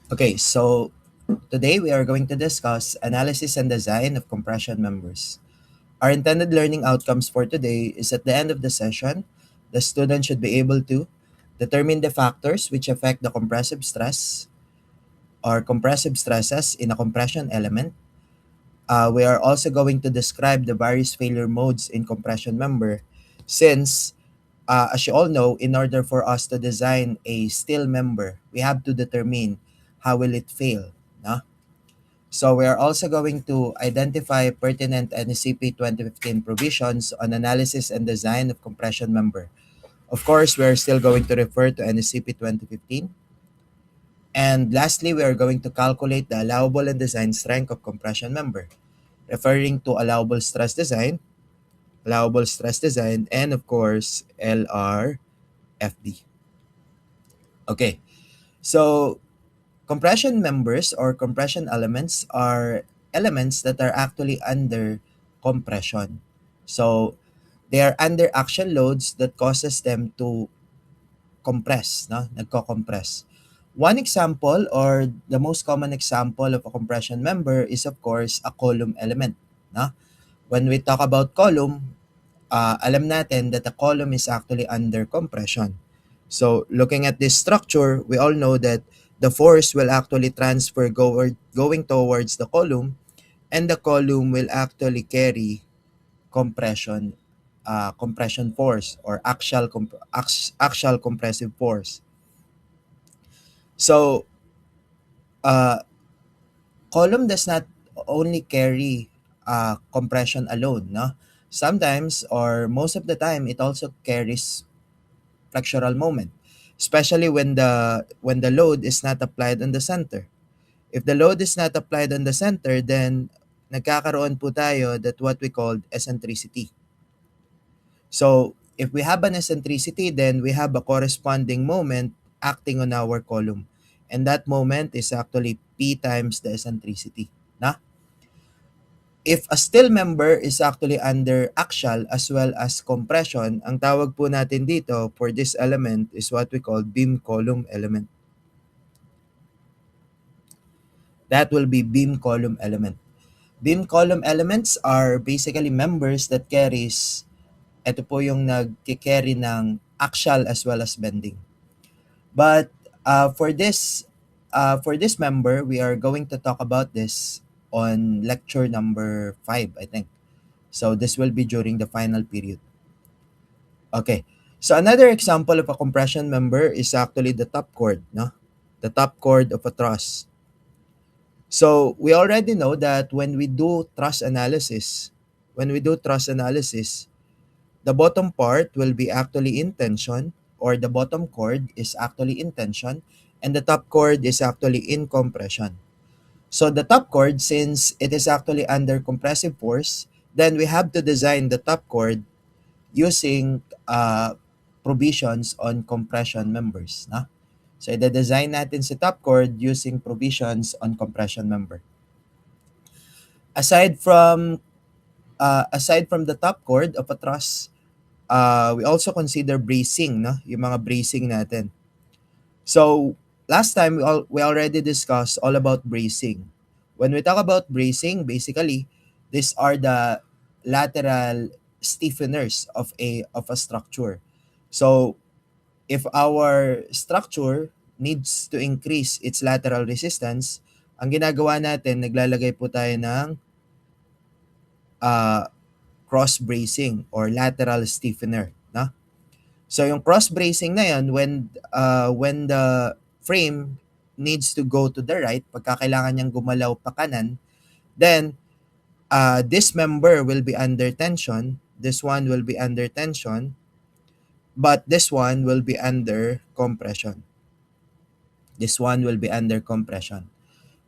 Okay, so today we are going to discuss analysis and design of compression members. Our intended learning outcomes for today is at the end of the session, the student should be able to determine the factors which affect the compressive stress or compressive stresses in a compression element. We are also going to describe the various failure modes in compression member since as you all know, in order for us to design a steel member, we have to determine how will it fail. No? So we are also going to identify pertinent NCP 2015 provisions on analysis and design of compression member. Of course, we are still going to refer to NCP 2015. And lastly, we are going to calculate the allowable and design strength of compression member, referring to allowable stress design, and of course, LRFD. Okay, so compression members or compression elements are elements that are actually under compression. So they are under action loads that causes them to compress, no? Nagko-compress. One example or the most common example of a compression member is of course a column element, no? When we talk about column, alam natin that the column is actually under compression. So looking at this structure, we all know that the force will actually transfer going towards the column, and the column will actually carry compression force or axial compressive force. So uh, column does not only carry compression alone, no? Sometimes or most of the time, it also carries flexural moment, especially when the load is not applied on the center. If the load is not applied on the center, then nagkakaroon po tayo that what we call eccentricity. So if we have an eccentricity, then we have a corresponding moment acting on our column. And that moment is actually P times the eccentricity. Na? If a steel member is actually under axial as well as compression, ang tawag po natin dito for this element is what we call beam column element. That will be beam column element. Beam column elements are basically members that carries, ito po yung nag-carry ng axial as well as bending. But for this member, we are going to talk about this on lecture number 5, I think. So this will be during the final period. Okay. So another example of a compression member is actually the top chord, no? The top chord of a truss. So we already know that when we do truss analysis, the bottom part will be actually in tension, or the bottom chord is actually in tension, and the top chord is actually in compression. So the top chord, since it is actually under compressive force, then we have to design the top chord using provisions on compression members. Na? So i-design natin si top chord using provisions on compression member. Aside from the top chord of a truss, we also consider bracing, no? Yung mga bracing natin. So, last time we already discussed all about bracing. When we talk about bracing, basically, these are the lateral stiffeners of a structure. So, if our structure needs to increase its lateral resistance, ang ginagawa natin, naglalagay po tayo ng uh, cross bracing or lateral stiffener, no? So yung cross bracing na yan, when the frame needs to go to the right, pagka kailangan niyang gumalaw pa kanan, then this member will be under tension, this one will be under tension, but this one will be under compression. This one will be under compression.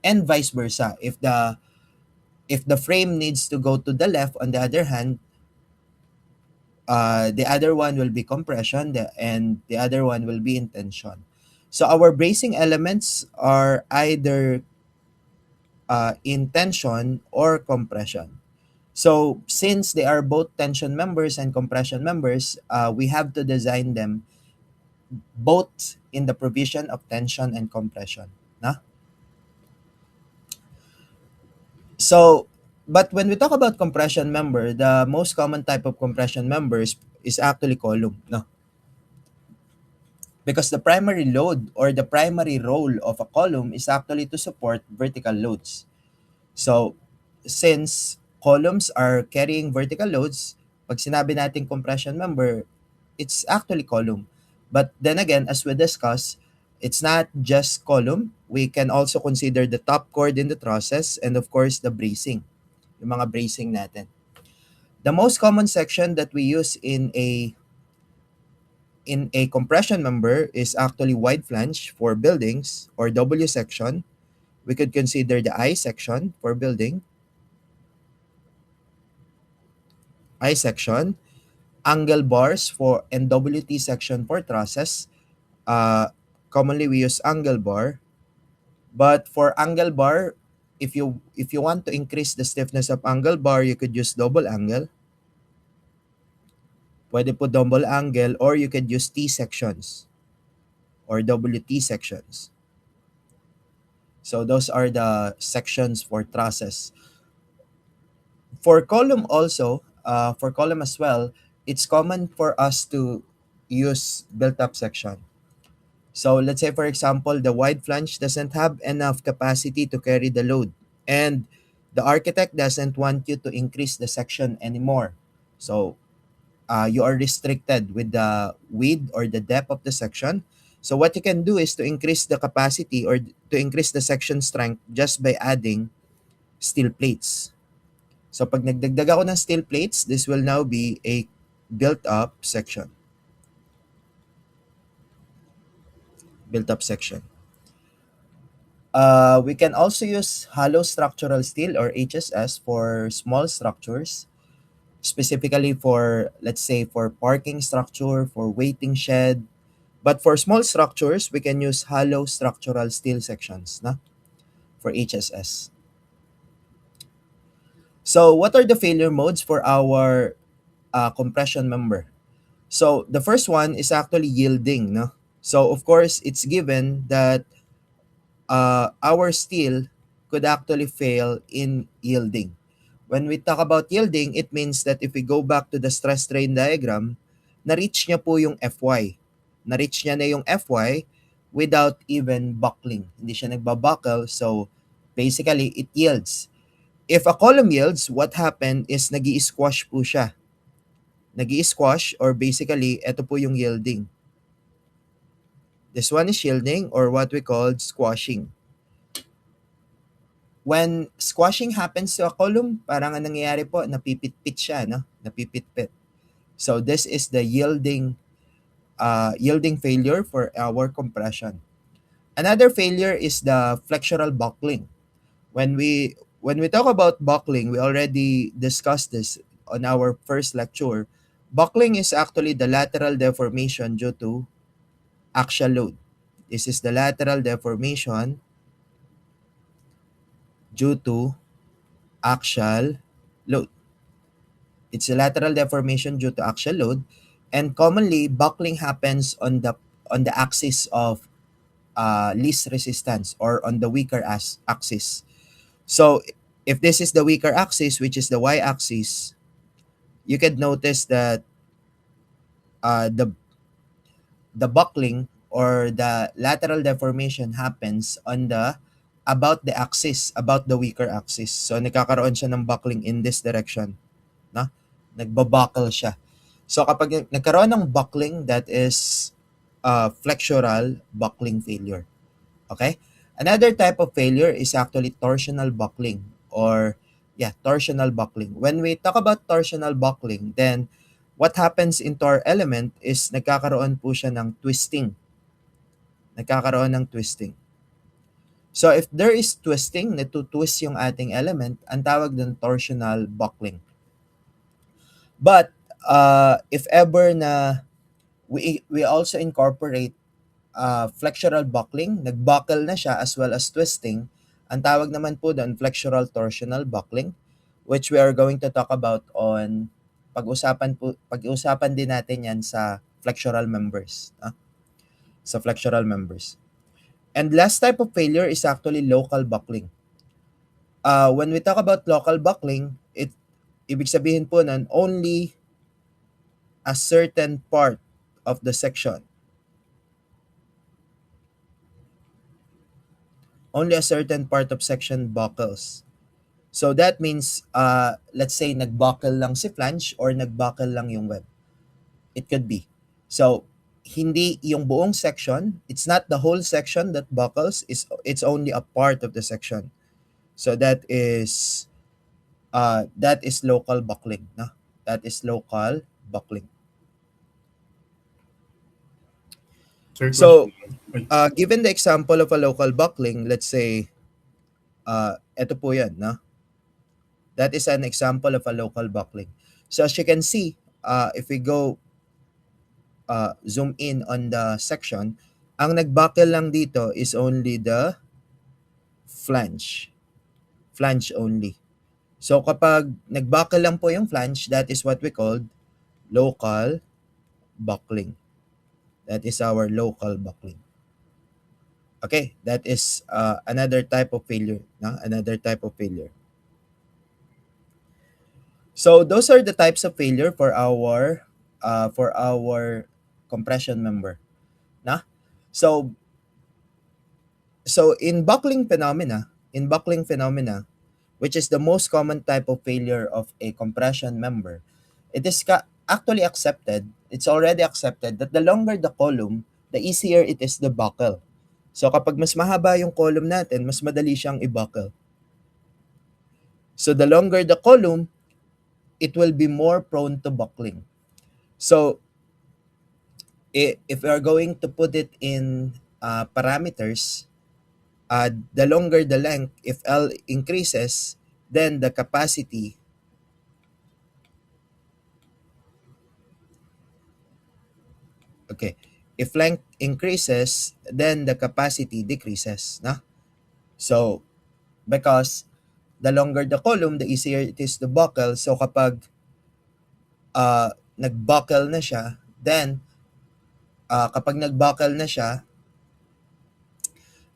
And vice versa. If the frame needs to go to the left, on the other hand, the other one will be compression, and the other one will be in tension. So our bracing elements are either in tension or compression. So since they are both tension members and compression members, we have to design them both in the provision of tension and compression. Na? So, but when we talk about compression member, the most common type of compression members is actually column, no? Because the primary load or the primary role of a column is actually to support vertical loads. So, since columns are carrying vertical loads, pag sinabi natin compression member, it's actually column. But then again, as we discussed, it's not just column. We can also consider the top chord in the trusses and of course the bracing, yung mga bracing natin. The most common section that we use in a compression member is actually wide flange for buildings or W section. We could consider the I section for building, I section, angle bars for and WT section for trusses. Uh, Commonly we use angle bar, but for angle bar, if you want to increase the stiffness of angle bar, you could use double angle. Pwede po double angle or you could use T sections or WT sections. So those are the sections for trusses. For column as well, it's common for us to use built-up section. So let's say for example, the wide flange doesn't have enough capacity to carry the load, and the architect doesn't want you to increase the section anymore. So you are restricted with the width or the depth of the section. So what you can do is to increase the capacity or to increase the section strength just by adding steel plates. So pag nagdagdag ako ng steel plates, this will now be a built-up section. Built-up section. We can also use hollow structural steel or HSS for small structures, specifically for, let's say, for parking structure, for waiting shed. But for small structures, we can use hollow structural steel sections na, for HSS. So what are the failure modes for our compression member? So the first one is actually yielding. No? So of course, it's given that our steel could actually fail in yielding. When we talk about yielding, it means that if we go back to the stress strain diagram, na-reach niya po yung Fy. Na-reach niya na yung Fy without even buckling. Hindi siya nagbabuckle, so basically it yields. If a column yields, what happened is nag-i-squash po siya. Nag-i-squash or basically, ito po yung yielding. This one is yielding or what we call squashing. When squashing happens to a column, parang ang nangyayari po, napipitpit siya, no? Napipitpit. So this is the yielding failure for our compression. Another failure is the flexural buckling. When we talk about buckling, we already discussed this on our first lecture. Buckling is actually the lateral deformation due to axial load. This is the lateral deformation due to axial load. It's a lateral deformation due to axial load, and commonly buckling happens on the axis of least resistance or on the weaker axis. So if this is the weaker axis, which is the y-axis, you could notice that the buckling or the lateral deformation happens on the about the weaker axis. So nagkakaroon siya ng buckling in this direction, no? Nagbabuckle siya. So kapag nagkaroon ng buckling, that is flexural buckling failure. Okay? Another type of failure is actually torsional buckling or torsional buckling. When we talk about torsional buckling, then what happens in tor element is nagkakaroon po siya ng twisting. Nagkakaroon ng twisting. So if there is twisting, natutwist yung ating element, ang tawag dun torsional buckling. But if ever na we also incorporate flexural buckling, nagbuckle na siya as well as twisting, ang tawag naman po doon flexural torsional buckling, which we are going to talk about on pag-usapan din natin yan sa flexural members. Sa flexural members. And last type of failure is actually local buckling. When we talk about local buckling, ibig sabihin po nun, only a certain part of the section. Only a certain part of section buckles. So that means, let's say nag-buckle lang si flange or nag-buckle lang yung web. It could be. So, hindi yung buong section, it's not the whole section that buckles, it's only a part of the section. So that is local buckling, no? That is local buckling. Sir, So, question. Ay, given the example of a local buckling, let's say, ito po yan, no? That is an example of a local buckling. So as you can see, if we go zoom in on the section, ang nag-buckle lang dito is only the flange. Flange only. So kapag nag-buckle lang po yung flange, that is what we called local buckling. That is our local buckling. Okay, that is another type of failure. No? Another type of failure. So those are the types of failure for our compression member. Na? So in buckling phenomena, which is the most common type of failure of a compression member, it is actually accepted. It's already accepted that the longer the column, the easier it is to buckle. So kapag mas mahaba yung column natin, mas madali siyang i-buckle. So the longer the column, it will be more prone to buckling. So if we are going to put it in parameters, the longer the length, if L increases, then the capacity okay, if length increases, then the capacity decreases, no? So because the longer the column, the easier it is to buckle. So kapag nag-buckle na siya, then kapag nag-buckle na siya,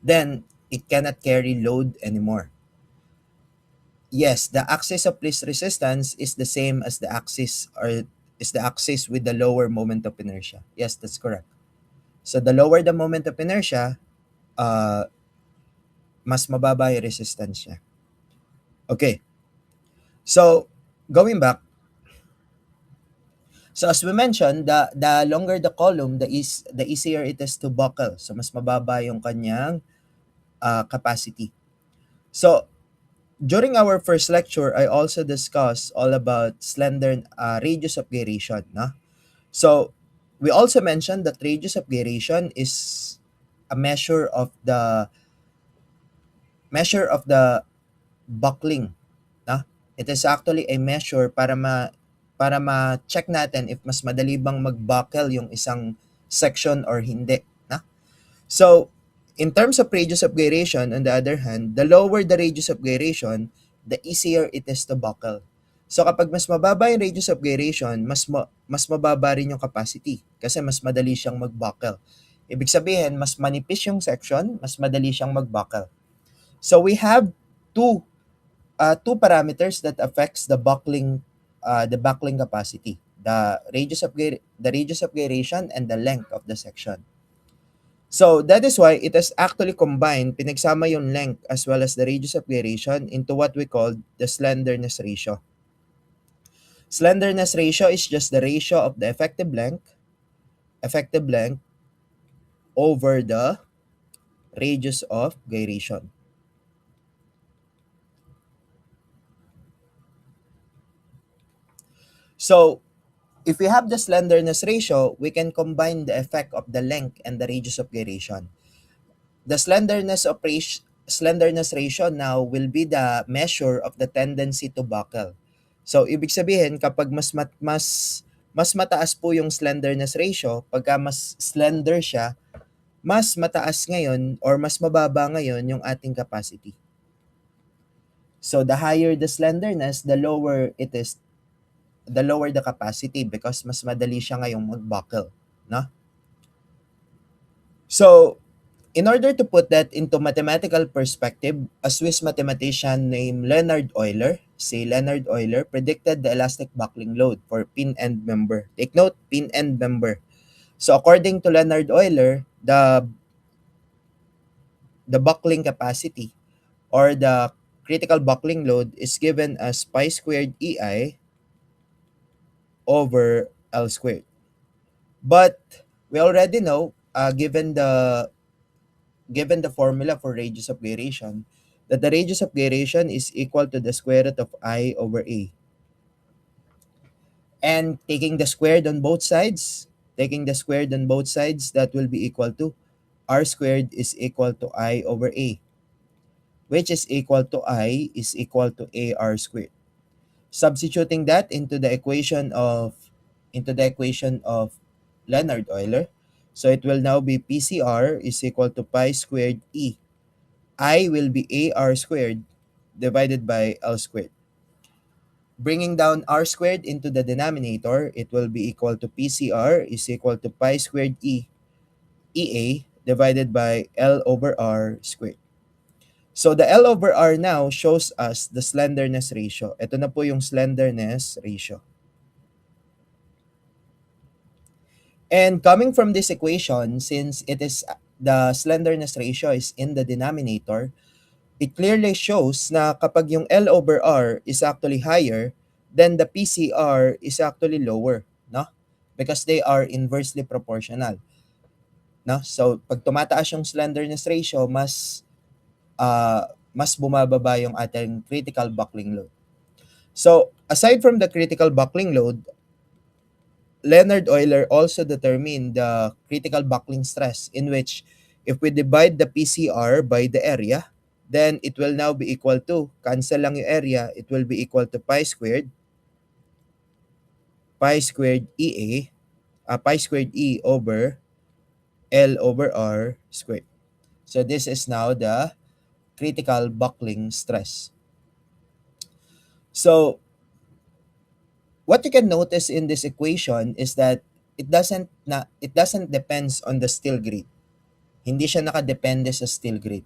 then it cannot carry load anymore. Yes, the axis of least resistance is the same as the axis with the lower moment of inertia. Yes, that's correct. So the lower the moment of inertia, mas mababa yung resistance niya. Okay. So, going back, so as we mentioned, the longer the column, the easier it is to buckle. So mas mababa yung kanyang capacity. So during our first lecture, I also discussed all about slender radius of gyration. No? So we also mentioned that radius of gyration is a measure of the buckling. No? It is actually a measure para ma-check natin if mas madali bang mag-buckle yung isang section or hindi. No? So, in terms of radius of gyration, on the other hand, the lower the radius of gyration, the easier it is to buckle. So kapag mas mababa yung radius of gyration, mas mababa rin yung capacity kasi mas madali siyang mag-buckle. Ibig sabihin, mas manipis yung section, mas madali siyang mag-buckle. So we have two parameters that affects the buckling capacity, the radius of gyration and the length of the section. So that is why it is actually combined, pinagsama yung length as well as the radius of gyration into what we call the slenderness ratio. Slenderness ratio is just the ratio of the effective length over the radius of gyration. So if we have the slenderness ratio, we can combine the effect of the length and the radius of gyration. The slenderness ratio now will be the measure of the tendency to buckle. So ibig sabihin kapag mas mataas po yung slenderness ratio, pagka mas slender siya, mas mataas ngayon or mas mababa ngayon yung ating capacity. So the higher the slenderness, the lower the capacity because mas madali siya ngayong mag-buckle, no? So In order to put that into mathematical perspective, a Swiss mathematician named Leonhard Euler, predicted the elastic buckling load for pin end member. Take note, pin end member. So according to Leonhard Euler, the buckling capacity or the critical buckling load is given as pi squared EI over L squared. But we already know, given the formula for radius of gyration, that the radius of gyration is equal to the square root of I over A. And taking the squared on both sides, that will be equal to R squared is equal to I over A, which is equal to I is equal to AR squared. Substituting that into the equation of Leonhard Euler, so it will now be PCR is equal to pi squared E. I will be AR squared divided by L squared. Bringing down R squared into the denominator, it will be equal to PCR is equal to pi squared E EA divided by L over R squared. So the L over R now shows us the slenderness ratio. Ito na po yung slenderness ratio. And coming from this equation, since the slenderness ratio is in the denominator, it clearly shows na kapag yung L over R is actually higher, then the PCR is actually lower, no? Because they are inversely proportional, no? So pag tumataas yung slenderness ratio, mas bumababa yung ating critical buckling load. So aside from the critical buckling load, Leonhard Euler also determined the critical buckling stress, in which if we divide the PCR by the area, then it will now be equal to, cancel lang yung area, it will be equal to pi squared EA, pi squared E over L over R squared. So this is now the critical buckling stress. So what you can notice in this equation is that it doesn't depends on the steel grade. Hindi siya nakadepende sa steel grade.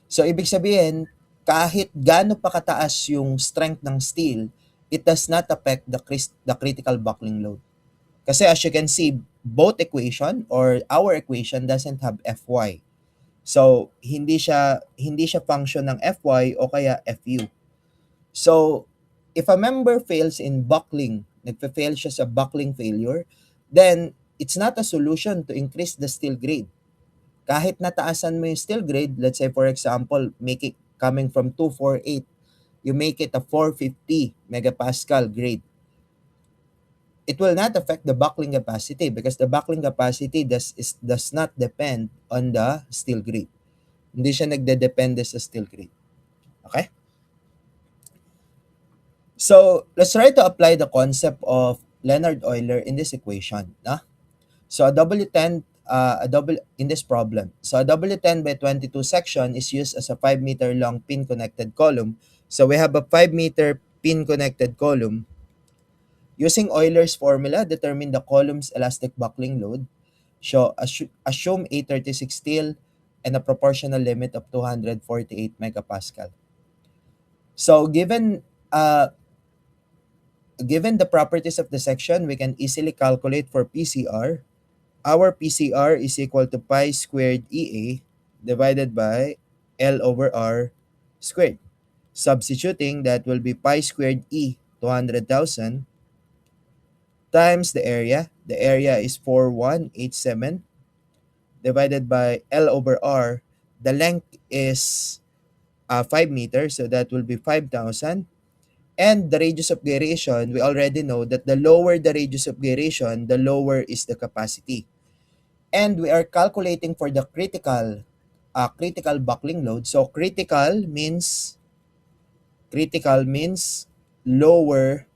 So ibig sabihin, kahit gaano pa kataas yung strength ng steel, it does not affect the critical buckling load. Kasi as you can see, both equation or our equation doesn't have Fy. So hindi siya function ng Fy o kaya Fu. So if a member fails in buckling, nagfe-fail siya sa buckling failure, then it's not a solution to increase the steel grade. Kahit nataasan mo yung steel grade, let's say for example, make it coming from 248, you make it a 450 megapascal grade. It will not affect the buckling capacity because the buckling capacity does not depend on the steel grade. Hindi siya nagde-depende sa steel grade. Okay? So, let's try to apply the concept of Leonhard Euler in this equation. No? So, in this problem. So, a W10 by 22 section is used as a 5-meter long pin-connected column. So, we have a 5-meter pin-connected column. Using Euler's formula, determine the column's elastic buckling load. So, assume 836 steel and a proportional limit of 248 megapascal. So, given the properties of the section, we can easily calculate for PCR. Our PCR is equal to pi squared EA divided by L over R squared. Substituting, that will be pi squared E, 200,000, times the area. The area is 4187 divided by L over R. The length is 5 meters, so that will be 5,000. And the radius of gyration, we already know that the lower the radius of gyration, the lower is the capacity. And we are calculating for the critical buckling load. So critical means lower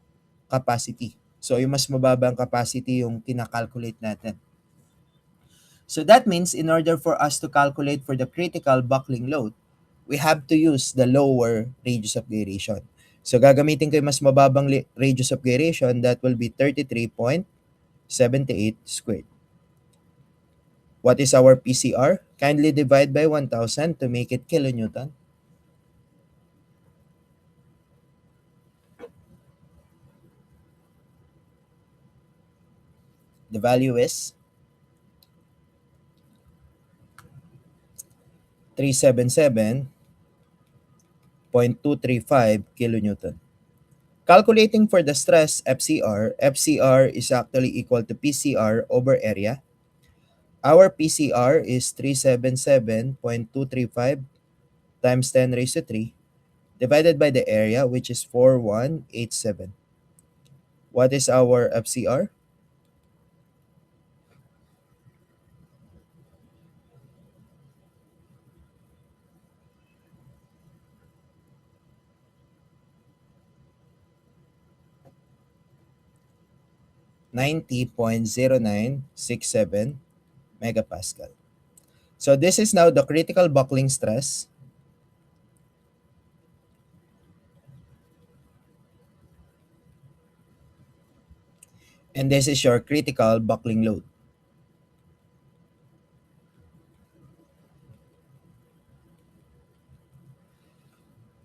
capacity. So yung mas mababang capacity yung kinakalculate natin. So that means in order for us to calculate for the critical buckling load, we have to use the lower radius of gyration. So gagamitin ko yung mas mababang radius of gyration, that will be 33.78 squared. What is our PCR? Kindly divide by 1,000 to make it kilonewton. The value is 377.235 kilonewton. Calculating for the stress FCR, FCR is actually equal to PCR over area. Our PCR is 377.235 times 10 raised to 3 divided by the area, which is 4187. What is our FCR? 90.0967 megapascal. So this is now the critical buckling stress, and this is your critical buckling load.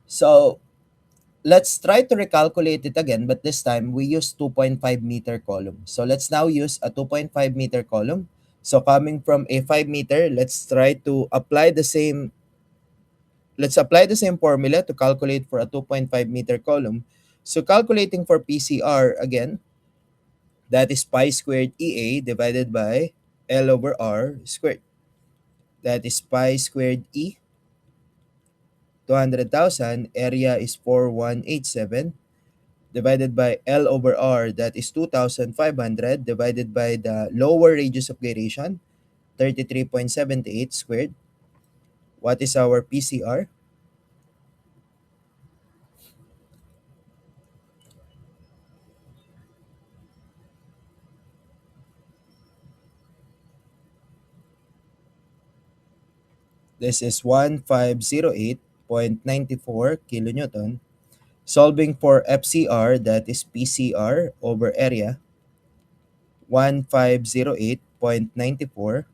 So let's try to recalculate it again, but this time we use 2.5 meter column. So let's now use a 2.5 meter column. So coming from a 5 meter, let's apply the same formula to calculate for a 2.5 meter column. So calculating for PCR again, that is pi squared EA divided by L over R squared. That is pi squared E, 200,000, area is 4187, divided by L over R, that is 2,500, divided by the lower radius of gyration, 33.78 squared. What is our PCR? This is 1508.94 kilonewton. Solving for FCR, that is PCR over area, 1508.94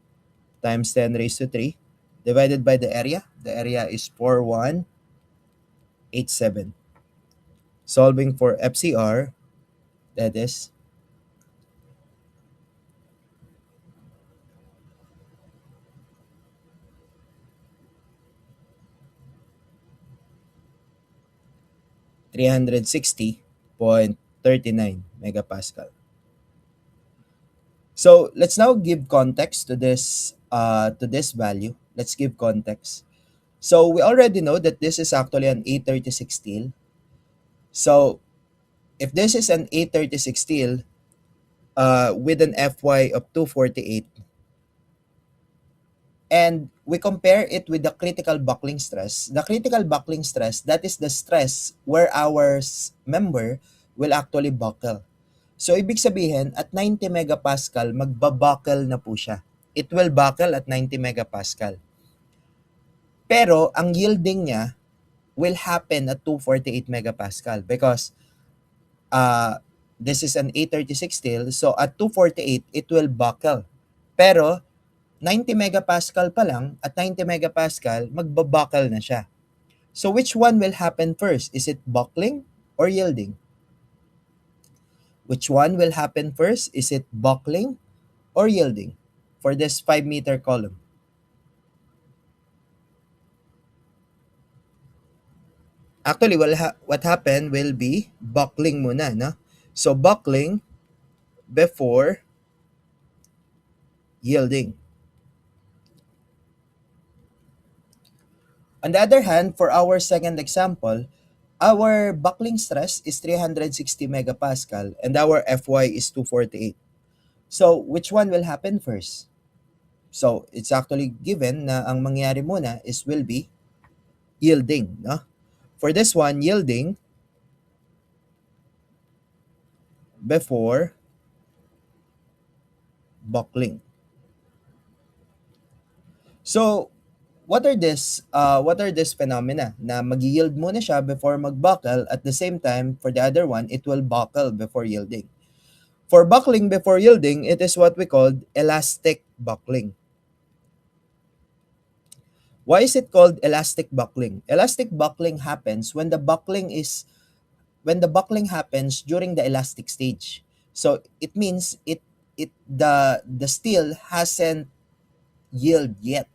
times 10 raised to 3 divided by the area. The area is 4187. Solving for FCR, that is 360.39 megapascal. So let's now give context to this value. Let's give context. So we already know that this is actually an A36 steel. So if this is an A36 steel with an Fy of 248, and we compare it with the critical buckling stress, the critical buckling stress, that is the stress where our member will actually buckle. So ibig sabihin, at 90 megapascal, magbabuckle na po siya. It will buckle at 90 megapascal. Pero ang yielding niya will happen at 248 megapascal because this is an A36 steel. So at 248, it will buckle. Pero 90 megapascal pa lang, at 90 megapascal, magbabuckle na siya. So which one will happen first? Is it buckling or yielding? Which one will happen first? Is it buckling or yielding for this 5 meter column? Actually, what happened will be buckling muna, no? So buckling before yielding. On the other hand, for our second example, our buckling stress is 360 megapascal and our Fy is 248. So which one will happen first? So it's actually given na ang mangyari muna is will be yielding, no? For this one, yielding before buckling. So what are this phenomena na mag-yield muna siya before mag-buckle, at the same time for the other one it will buckle before yielding. For buckling before yielding, it is what we call elastic buckling. Why is it called elastic buckling? Elastic buckling happens when the buckling happens during the elastic stage. So it means the steel hasn't yield yet.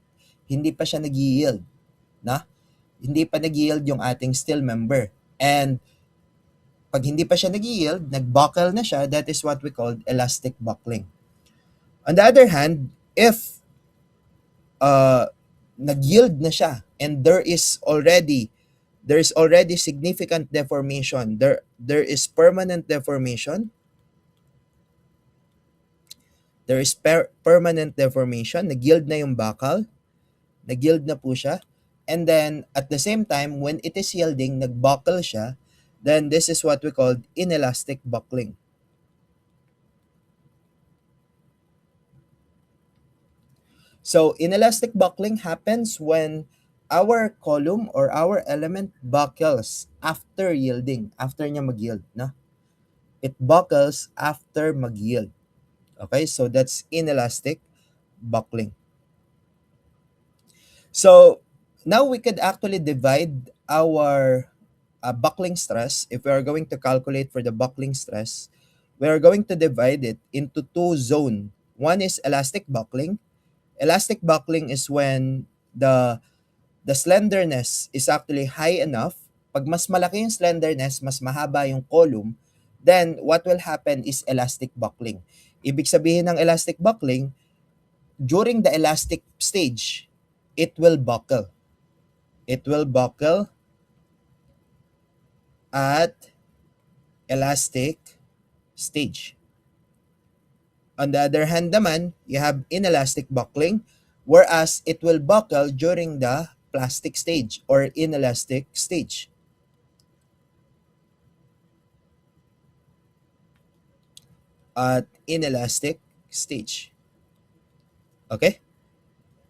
Hindi pa siya nag-yield, na? Hindi pa nag-yield yung ating steel member. And pag hindi pa siya nag-yield, nag-buckle na siya, that is what we call elastic buckling. On the other hand, if uh, nag-yield na siya and there is already significant deformation, there is permanent deformation, permanent deformation, nag-yield na yung buckle, nag-yield na po siya, and then at the same time, when it is yielding, nag-buckle siya, then this is what we call inelastic buckling. So inelastic buckling happens when our column or our element buckles after yielding, after niya mag-yield, no? It buckles after mag-yield. Okay, so that's inelastic buckling. So now we could actually divide our buckling stress. If we are going to calculate for the buckling stress, we are going to divide it into two zones. One is elastic buckling. Elastic buckling is when the slenderness is actually high enough. Pag mas malaki yung slenderness, mas mahaba yung column, then what will happen is elastic buckling. Ibig sabihin ng elastic buckling, during the elastic stage, it will buckle. It will buckle at elastic stage. On the other hand naman, you have inelastic buckling, whereas it will buckle during the plastic stage or inelastic stage. At inelastic stage. Okay?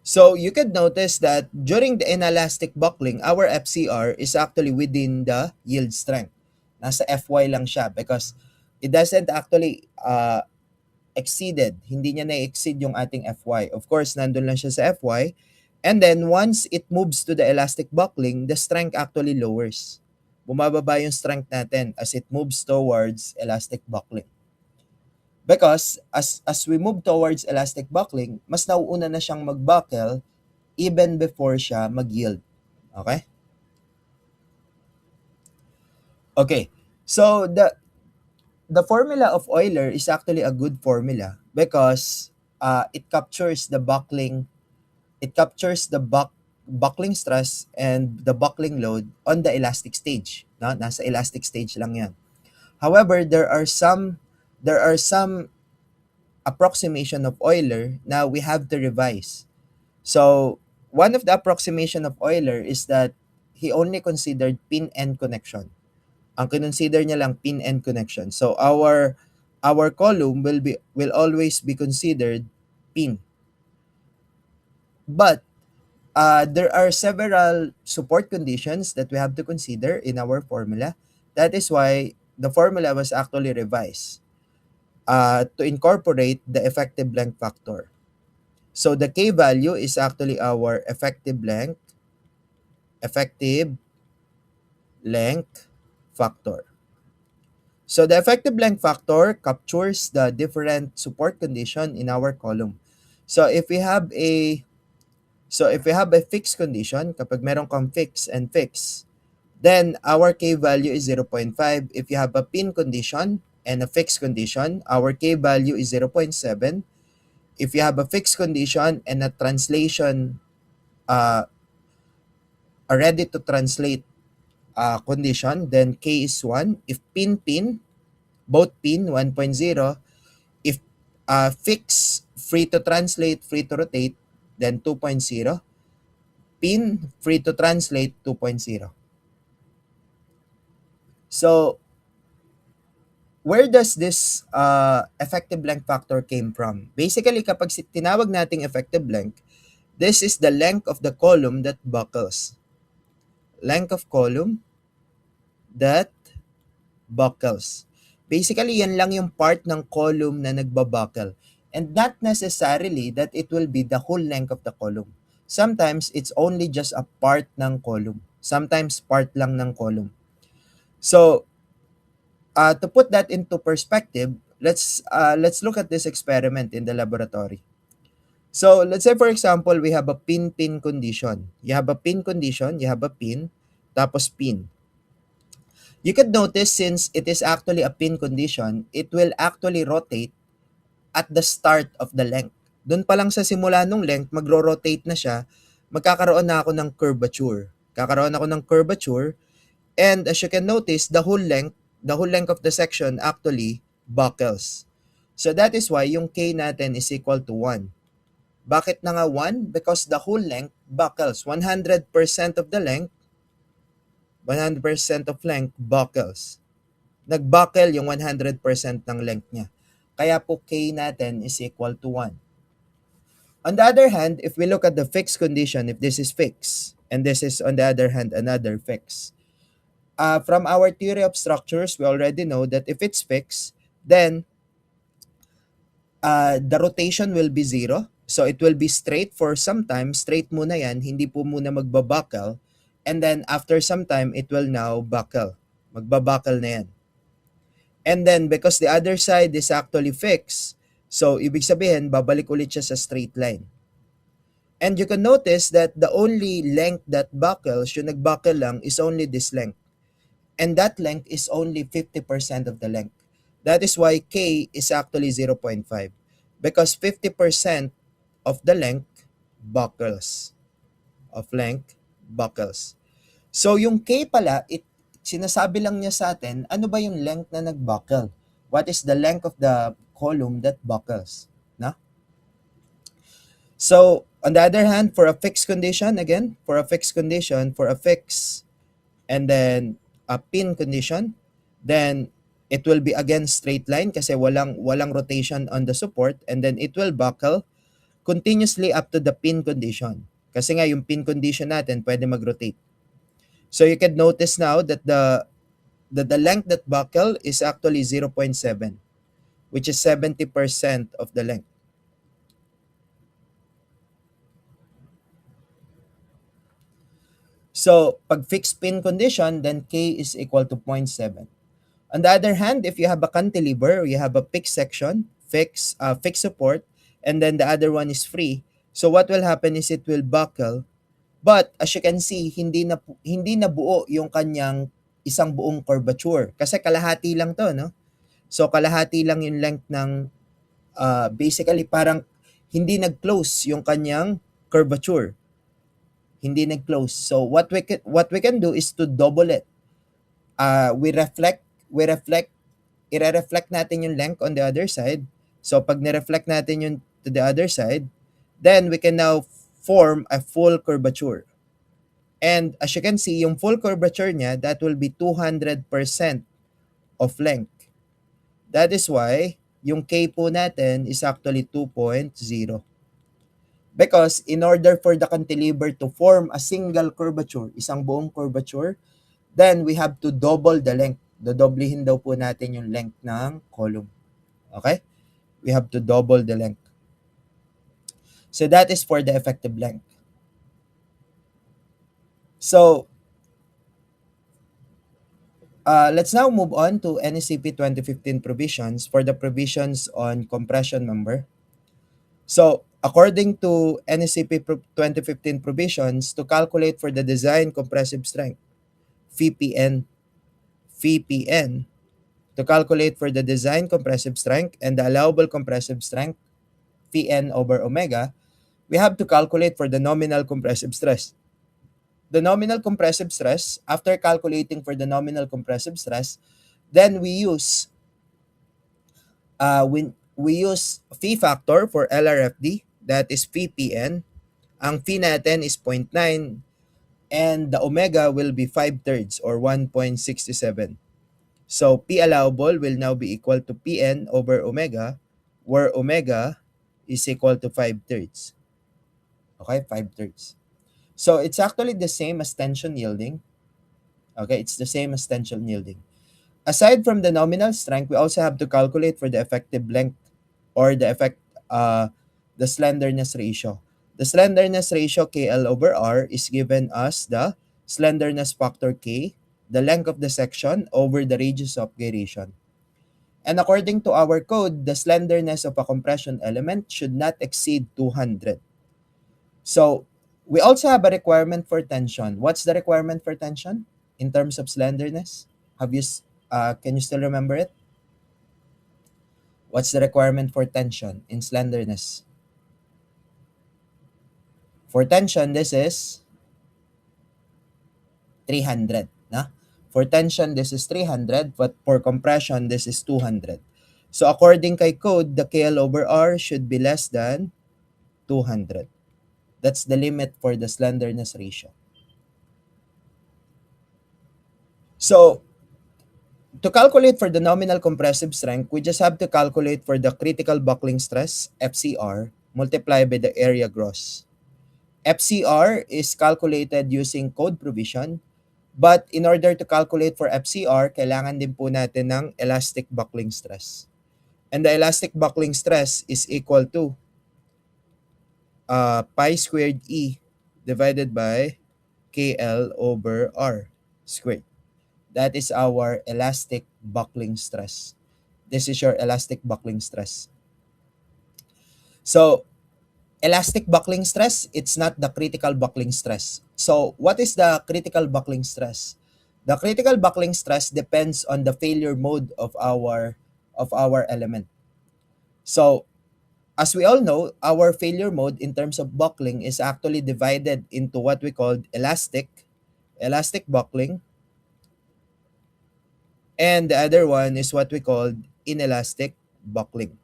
So you could notice that during the inelastic buckling, our FCR is actually within the yield strength. Nasa FY lang siya because it doesn't actually exceeded. Hindi niya na-exceed yung ating FY. Of course, nandun lang siya sa FY. And then once it moves to the elastic buckling, the strength actually lowers. Bumababa yung strength natin as it moves towards elastic buckling. Because as we move towards elastic buckling, mas nauuna na siyang mag-buckle even before siya mag-yield. Okay? Okay. So the formula of Euler is actually a good formula because it captures the buckling buckling stress and the buckling load on the elastic stage. No? Nasa elastic stage lang yan. However, there are some approximation of Euler na we have to revise. So, one of the approximation of Euler is that he only considered pin-end connection. Ang kinonsider niya lang pin-end connection. So, our column will always be considered pin. But there are several support conditions that we have to consider in our formula. That is why the formula was actually revised to incorporate the effective length factor. So the K value is actually our effective length factor. So the effective length factor captures the different support condition in our column. So if we have a fixed condition, kapag meron kang fix and fix, then our K value is 0.5. If you have a pin condition and a fixed condition, our K value is 0.7. If you have a fixed condition and a translation, a ready to translate condition, then K is 1. If pin, both pin, 1.0. If fix, free to translate, free to rotate, then 2.0. Pin, free to translate, 2.0. So, where does this effective length factor came from? Basically, kapag tinawag nating effective length, this is the length of the column that buckles. Length of column that buckles. Basically, yan lang yung part ng column na nagbabuckle. And not necessarily that it will be the whole length of the column. Sometimes, it's only just a part ng column. Sometimes, part lang ng column. So, to put that into perspective, let's look at this experiment in the laboratory. So, let's say for example, we have a pin-pin condition. You have a pin condition, you have a pin, tapos pin. You could notice since it is actually a pin condition, it will actually rotate at the start of the length. Doon pa lang sa simula nung length, magro-rotate na siya, magkakaroon na ako ng curvature. Kakaroon ako ng curvature, and as you can notice, the whole length of the section actually buckles. So that is why yung K natin is equal to 1. Bakit na nga 1? Because the whole length buckles. 100% of the length, 100% of length buckles. Nag-buckle yung 100% ng length niya. Kaya po K natin is equal to 1. On the other hand, if we look at the fixed condition, if this is fixed, and this is on the other hand another fixed, from our theory of structures, we already know that if it's fixed, then the rotation will be 0. So it will be straight for some time. Straight muna yan, hindi po muna magbabuckle. And then after some time, it will now buckle. Magbabuckle na yan. And then because the other side is actually fixed, so ibig sabihin, babalik ulit siya sa straight line. And you can notice that the only length that buckles, yung nagbuckle lang, is only this length. And that length is only 50% of the length. That is why K is actually 0.5. Because 50% of the length buckles. So yung K pala, sinasabi lang niya sa atin, ano ba yung length na nagbuckle? What is the length of the column that buckles? No? So, on the other hand, for a fixed condition, and then a pin condition, then it will be again straight line kasi walang rotation on the support, and then it will buckle continuously up to the pin condition. Kasi nga yung pin condition natin pwede mag-rotate. So you can notice now that the length that buckle is actually 0.7, which is 70% of the length. So, pag fixed pin condition, then K is equal to 0.7. On the other hand, if you have a cantilever, you have a fixed section, fixed support, and then the other one is free. So what will happen is it will buckle. But as you can see, hindi na buo yung kanyang isang buong curvature. Kasi kalahati lang to, no? So kalahati lang yung length ng, basically parang hindi nag-close yung kanyang curvature. Hindi nag-close. So what we can do is to double it. We reflect, i-reflect natin yung length on the other side. So pag ni-reflect natin yung to the other side, then we can now form a full curvature. And as you can see, yung full curvature niya, that will be 200% of length. That is why yung K po natin is actually 2.0. Because in order for the cantilever to form a single curvature, isang buong curvature, then we have to double the length. Dodoblehin daw po natin yung length ng column. Okay? We have to double the length. So that is for the effective length. So, let's now move on to NECP 2015 provisions for the provisions on compression member. So, according to NECP 2015 provisions, to calculate for the design compressive strength, VPN, to calculate for the design compressive strength and the allowable compressive strength, Pn over omega, we have to calculate for the nominal compressive stress. The nominal compressive stress, after calculating for the nominal compressive stress, then we use phi factor for LRFD, that is VPN. Ang phi natin is 0.9 and the omega will be 5/3 or 1.67. So P allowable will now be equal to Pn over omega, where omega is equal to 5/3. Okay, 5/3. So it's actually the same as tension yielding. Okay, it's the same as tension yielding. Aside from the nominal strength, we also have to calculate for the effective length or the slenderness ratio. The slenderness ratio KL over R is given as the slenderness factor K, the length of the section over the radius of gyration. And according to our code, the slenderness of a compression element should not exceed 200. So we also have a requirement for tension. What's the requirement for tension in terms of slenderness? Can you still remember it? What's the requirement for tension in slenderness? For tension, this is 300. Na? For tension, this is 300, but for compression, this is 200. So according kay code, the KL over R should be less than 200. That's the limit for the slenderness ratio. So to calculate for the nominal compressive strength, we just have to calculate for the critical buckling stress, FCR, multiplied by the area gross. FCR is calculated using code provision, but in order to calculate for FCR, kailangan din po natin ng elastic buckling stress. And the elastic buckling stress is equal to pi squared E divided by KL over R squared. That is our elastic buckling stress. This is your elastic buckling stress. So, elastic buckling stress, it's not the critical buckling stress. So, what is the critical buckling stress? The critical buckling stress depends on the failure mode of our element. So, as we all know, our failure mode in terms of buckling is actually divided into what we call elastic buckling, and the other one is what we call inelastic buckling.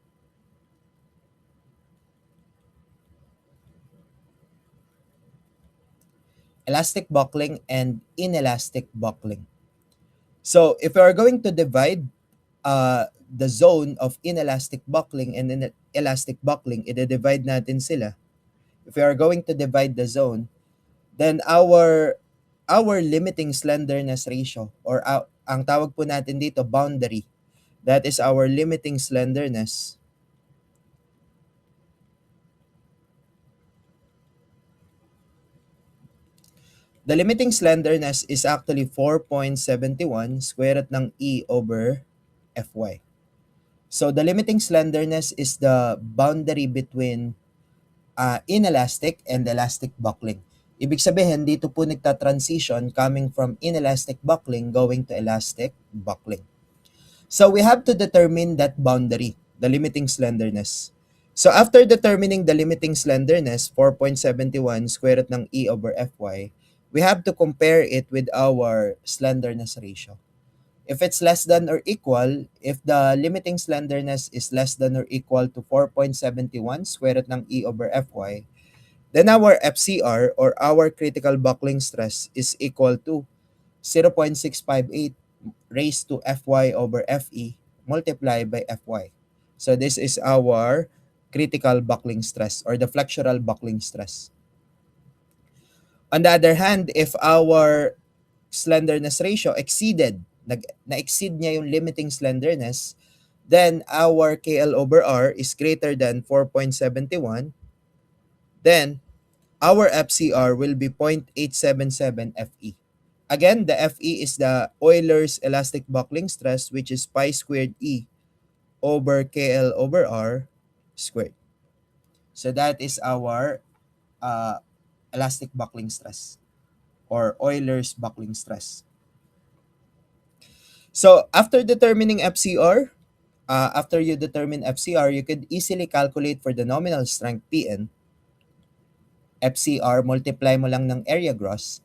Elastic buckling and inelastic buckling. So if we are going to divide the zone of inelastic buckling and elastic buckling, i-divide natin sila. If we are going to divide the zone, then our limiting slenderness ratio, or ang tawag po natin dito boundary, that is our limiting slenderness. The limiting slenderness is actually 4.71 square root ng E over Fy. So the limiting slenderness is the boundary between inelastic and elastic buckling. Ibig sabihin, dito po nagta-transition coming from inelastic buckling going to elastic buckling. So we have to determine that boundary, the limiting slenderness. So after determining the limiting slenderness, 4.71 square root ng E over Fy, we have to compare it with our slenderness ratio. If it's less than or equal, if the limiting slenderness is less than or equal to 4.71 square root ng E over Fy, then our FCR or our critical buckling stress is equal to 0.658 raised to Fy over Fe multiplied by Fy. So this is our critical buckling stress or the flexural buckling stress. On the other hand, if our slenderness ratio na-exceed niya yung limiting slenderness, then our KL over R is greater than 4.71, then our FCR will be 0.877 Fe. Again, the Fe is the Euler's elastic buckling stress, which is pi squared E over KL over R squared. So that is our elastic buckling stress or Euler's buckling stress. So after determining FCR, after you determine FCR, you could easily calculate for the nominal strength Pn. FCR, multiply mo lang ng area gross.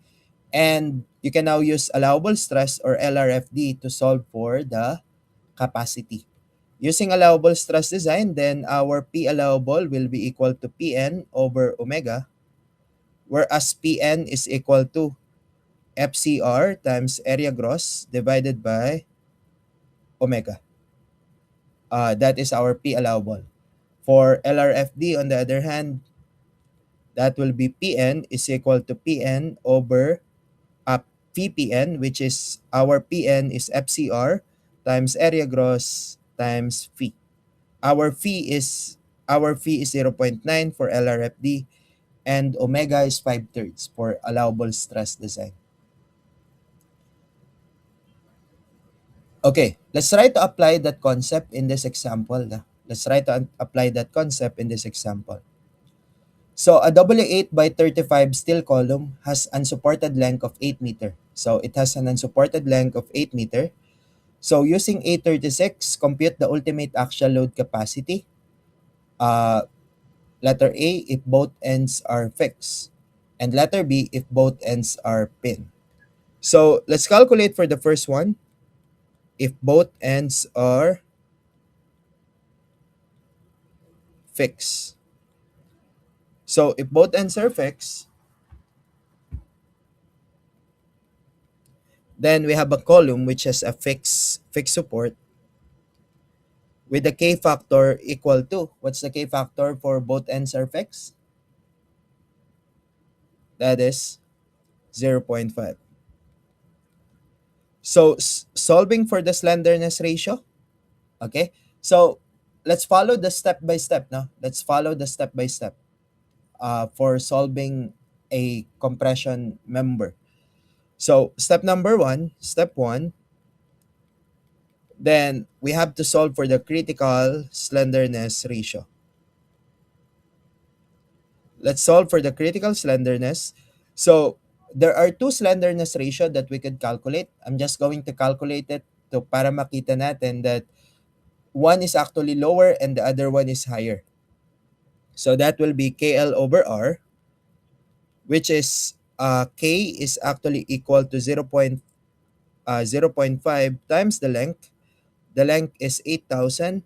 And you can now use allowable stress or LRFD to solve for the capacity. Using allowable stress design, then our P allowable will be equal to Pn over omega, whereas Pn is equal to FCR times area gross divided by omega. That is our P allowable. For LRFD, on the other hand, that will be Pn is equal to Pn over VPN, which is our Pn is FCR times area gross times phi. Our phi is 0.9 for LRFD, and omega is 5/3 for allowable stress design. Okay, let's try to apply that concept in this example. Let's try to apply that concept in this example. So a W8 by 35 steel column has unsupported length of 8 meter. So it has an unsupported length of 8 meter. So using A36, compute the ultimate axial load capacity. Uh, letter A, if both ends are fixed. And letter B, if both ends are pin. So let's calculate for the first one. If both ends are fixed. So if both ends are fixed, then we have a column which has a fixed support with the K factor equal to, what's the K factor for both ends are fixed? That is 0.5. So solving for the slenderness ratio, okay? So let's follow the step by step, no? Let's follow the step by step for solving a compression member. So step one, then we have to solve for the critical slenderness ratio. Let's solve for the critical slenderness. So there are two slenderness ratio that we could calculate. I'm just going to calculate it to para makita natin that one is actually lower and the other one is higher. So that will be KL over R, which is K is actually equal to 0.5 times the length. The length is 8,000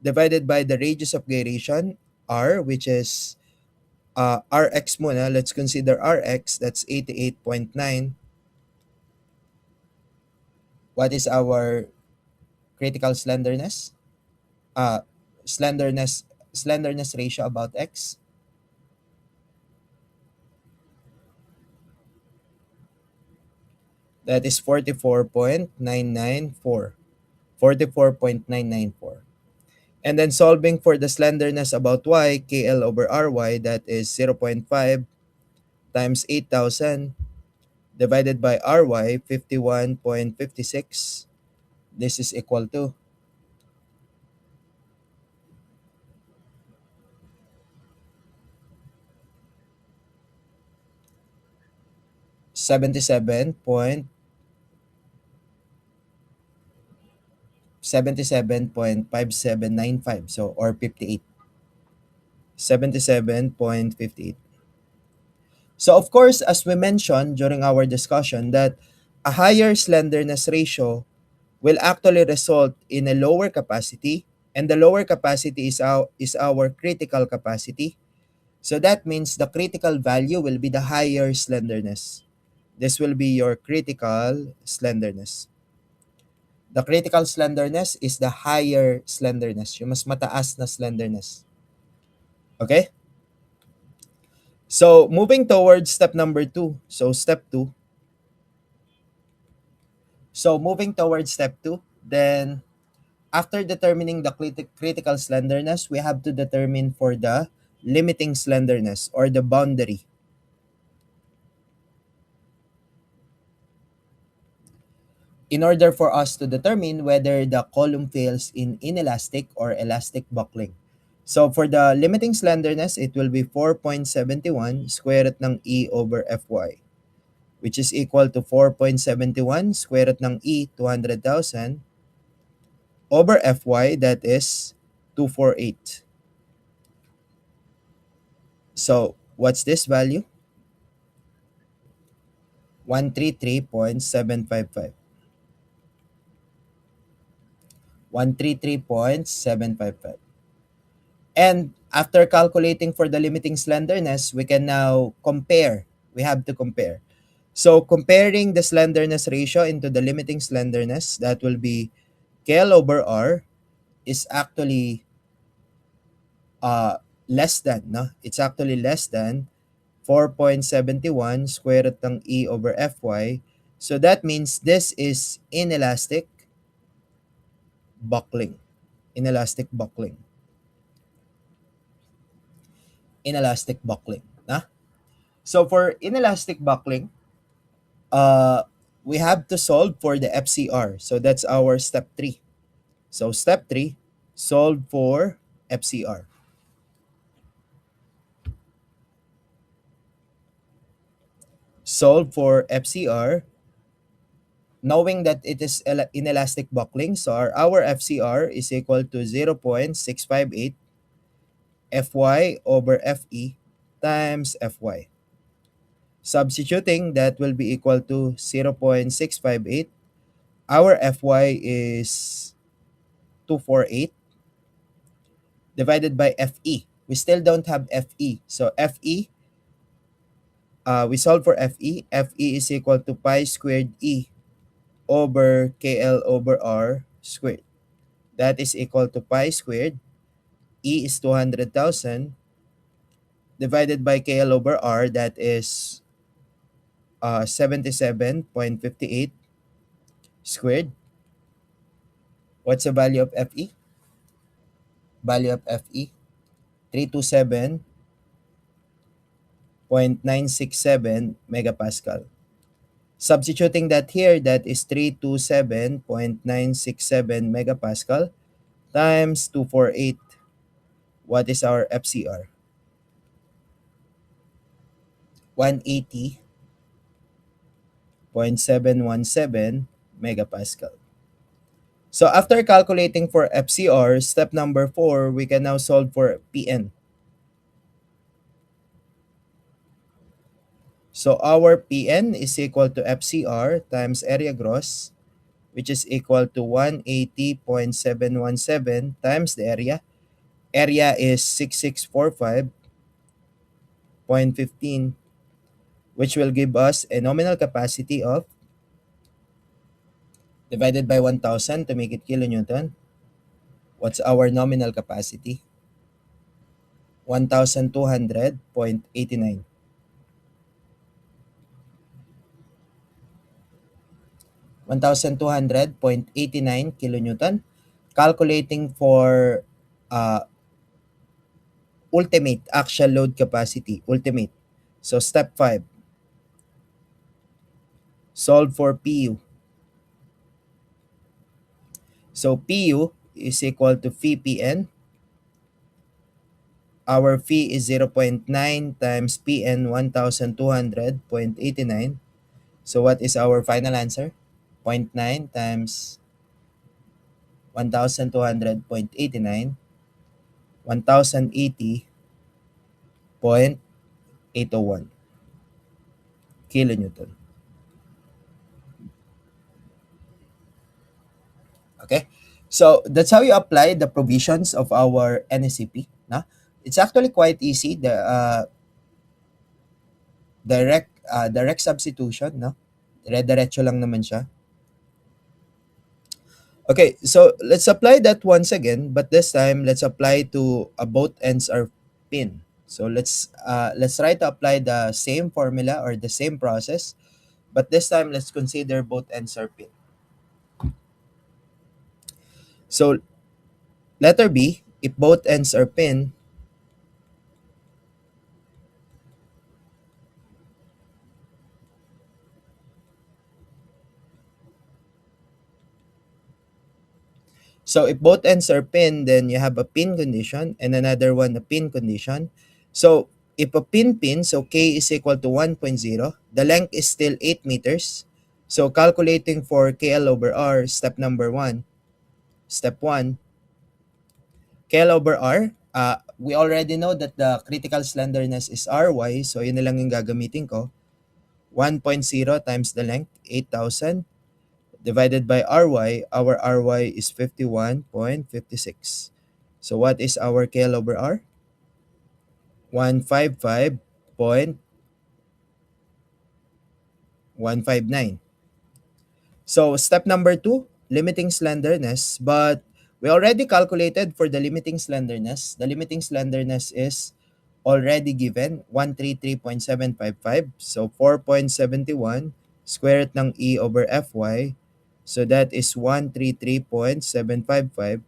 divided by the radius of gyration, R, which is Rx muna. Let's consider Rx. That's 88.9. What is our critical slenderness? Uh, slenderness slenderness ratio about X. That is 44.994. 44.994. And then solving for the slenderness about Y, KL over RY, that is 0.5 times 8,000 divided by RY, 51.56. This is equal to 77.5795, so or 58. 77.58. So of course, as we mentioned during our discussion, that a higher slenderness ratio will actually result in a lower capacity, and the lower capacity is our critical capacity. So that means the critical value will be the higher slenderness. This will be your critical slenderness. The critical slenderness is the higher slenderness, yung mas mataas na slenderness. Okay? So moving towards step number 2. So moving towards step 2, then after determining the critical slenderness, we have to determine for the limiting slenderness or the boundary. In order for us to determine whether the column fails in inelastic or elastic buckling. So for the limiting slenderness, it will be 4.71 square root ng E over Fy, which is equal to 4.71 square root ng E, 200,000, over Fy, that is 248. So what's this value? 133.755. 133.755. And after calculating for the limiting slenderness, we can now compare. We have to compare. So comparing the slenderness ratio into the limiting slenderness, that will be KL over R is actually less than, no? It's actually less than 4.71 square root ng E over Fy. So that means this is inelastic buckling. Inelastic buckling. inelastic buckling. Na? So for inelastic buckling, uh, we have to solve for the FCR. So that's our step 3. So step 3, solve for FCR. Solve for FCR knowing that it is inelastic buckling. So our FCR is equal to 0.658 Fy over Fe times Fy. Substituting, that will be equal to 0.658. Our Fy is 248 divided by Fe. We still don't have Fe. So Fe, we solve for Fe. Fe is equal to pi squared E over KL over R squared. That is equal to pi squared. E is 200,000 divided by KL over R, that is 77.58 squared. What's the value of Fe? Value of Fe, 327.967 megapascal. Substituting that here, that is 327.967 megapascal times 248. What is our FCR? 180.717 megapascal. So after calculating for FCR, step number 4, we can now solve for PN. So our PN is equal to FCR times area gross, which is equal to 180.717 times the area. Area is 6645.15, which will give us a nominal capacity of, divided by 1,000 to make it kilonewton. What's our nominal capacity? 1,200.89. 1,200.89 kilonewton. Calculating for uh, ultimate actual load capacity, ultimate. So step 5, solve for PU. So PU is equal to phi PN. Our phi is 0.9 times PN 1,200.89. So what is our final answer? 0.9 times 1,200.89, 1,080.801 kilonewton. Okay? So that's how you apply the provisions of our NSCP. Na? It's actually quite easy. The direct substitution, no? Dire-diretso lang naman siya. Okay, so let's apply that once again, but this time let's apply to both ends are pin. So let's try to apply the same formula or the same process, but this time let's consider both ends are pin. So letter B, if both ends are pin, so if both ends are pin, then you have a pin condition and another one a pin condition. So if a pin, so K is equal to 1.0, the length is still 8 meters. So calculating for KL over R, step number 1. Step 1, KL over R, we already know that the critical slenderness is Ry, so yun na lang yung gagamitin ko. 1.0 times the length, 8,000, divided by Ry, our Ry is 51.56. So what is our KL over R? 155.159. So step number 2, limiting slenderness, but we already calculated for the limiting slenderness. The limiting slenderness is already given, 133.755. So 4.71 square root ng E over Fy. So that is 133.755.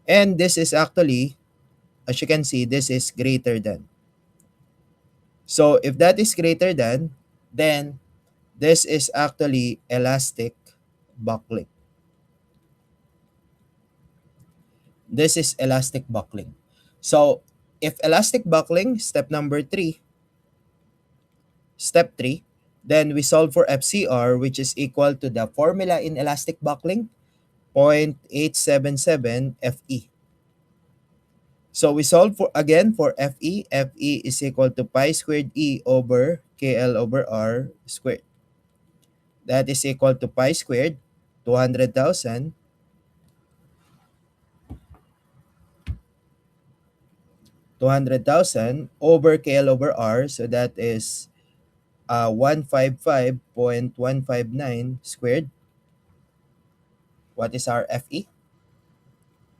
And this is actually, as you can see, this is greater than. So if that is greater than, then this is actually elastic buckling. This is elastic buckling. So if elastic buckling, step 3, then we solve for FCR, which is equal to the formula in elastic buckling, 0.877 FE. So we solve for again for FE. FE is equal to pi squared E over KL over R squared. That is equal to pi squared, 200,000, 200,000 over KL over R. So that is 155.159 squared. What is our FE?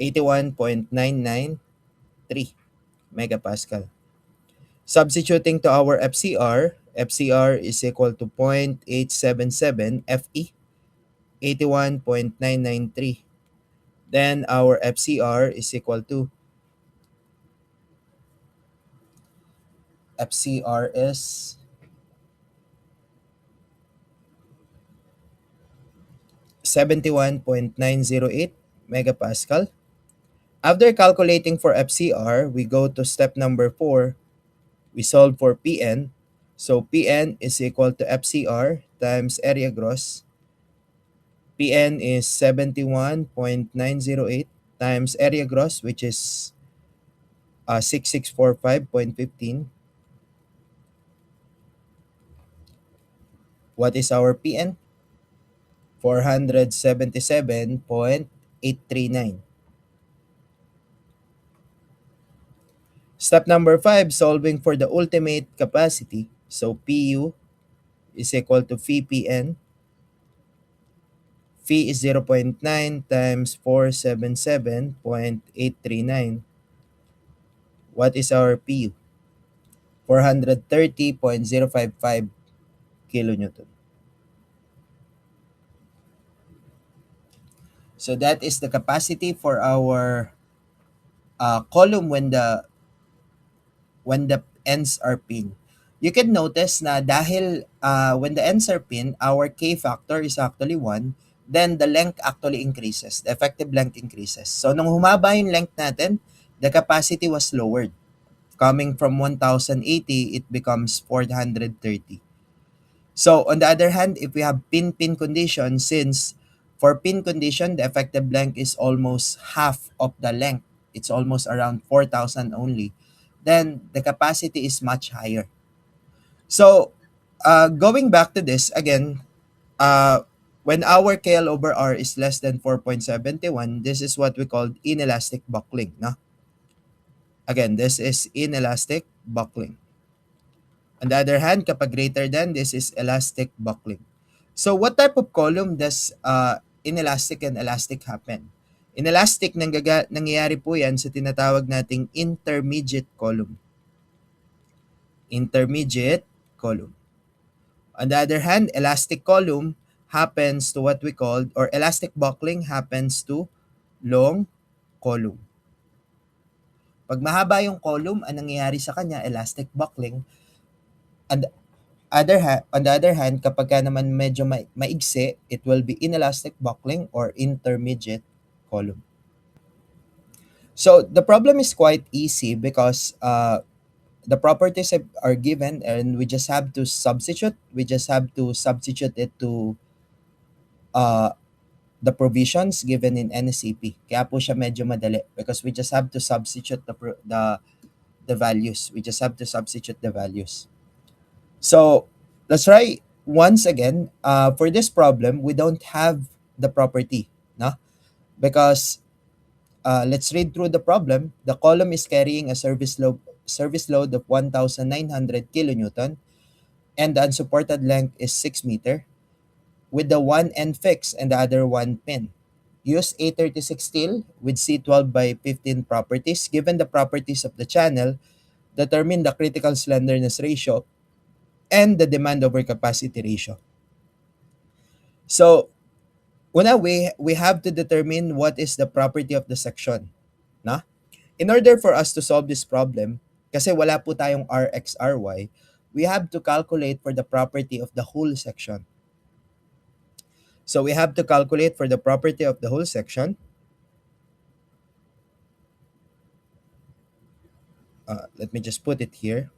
81.993 megapascal. Substituting to our FCR, FCR is equal to 0.877 FE, 81.993. Then our FCR is equal to, FCR is 71.908 megapascal. After calculating for FCR, we go to step number 4. We solve for PN. So PN is equal to FCR times area gross. PN is 71.908 times area gross, which is 6645.15. What is our PN? 477.839. Step number 5, solving for the ultimate capacity. So PU is equal to phi PN. Phi is 0.9 times 477.839. What is our PU? 430.055 kilonewton. So that is the capacity for our column when the ends are pinned. You can notice na dahil when the ends are pinned, our K factor is actually 1, then the length actually increases. The effective length increases. So nung humaba yung length natin, the capacity was lowered. Coming from 1,080, it becomes 430. So on the other hand, if we have pin-pin condition, since for pin condition, the effective length is almost half of the length. It's almost around 4,000 only. Then the capacity is much higher. So going back to this again, uh, when our KL over R is less than 4.71, this is what we call inelastic buckling. No? Again, this is inelastic buckling. On the other hand, kapag greater than, this is elastic buckling. So what type of column does inelastic and elastic happen? Inelastic, nangyayari po yan sa tinatawag nating intermediate column. Intermediate column. On the other hand, elastic column happens to what we call, or elastic buckling happens to long column. Pag mahaba yung column, ang nangyayari sa kanya, elastic buckling. And on the other hand, kapag ka naman medyo maigsi, it will be inelastic buckling or intermediate column. So the problem is quite easy because the properties are given and we just have to substitute. We just have to substitute it to uh, the provisions given in NSCP. Kaya po siya medyo madali because we just have to substitute the values. We just have to substitute the values. So let's try once again. For this problem, we don't have the property, no? Because let's read through the problem. The column is carrying a service load of 1,900 kilonewton, and the unsupported length is 6 meter, with the one end fixed and the other one pin. Use A36 steel with C12 by 15 properties. Given the properties of the channel, determine the critical slenderness ratio and the demand over capacity ratio. So, una, we have to determine what is the property of the section. Na? In order for us to solve this problem, kasi wala po tayong Rx, Ry, we have to calculate for the property of the whole section. So we have to calculate for the property of the whole section. Let me just put it here.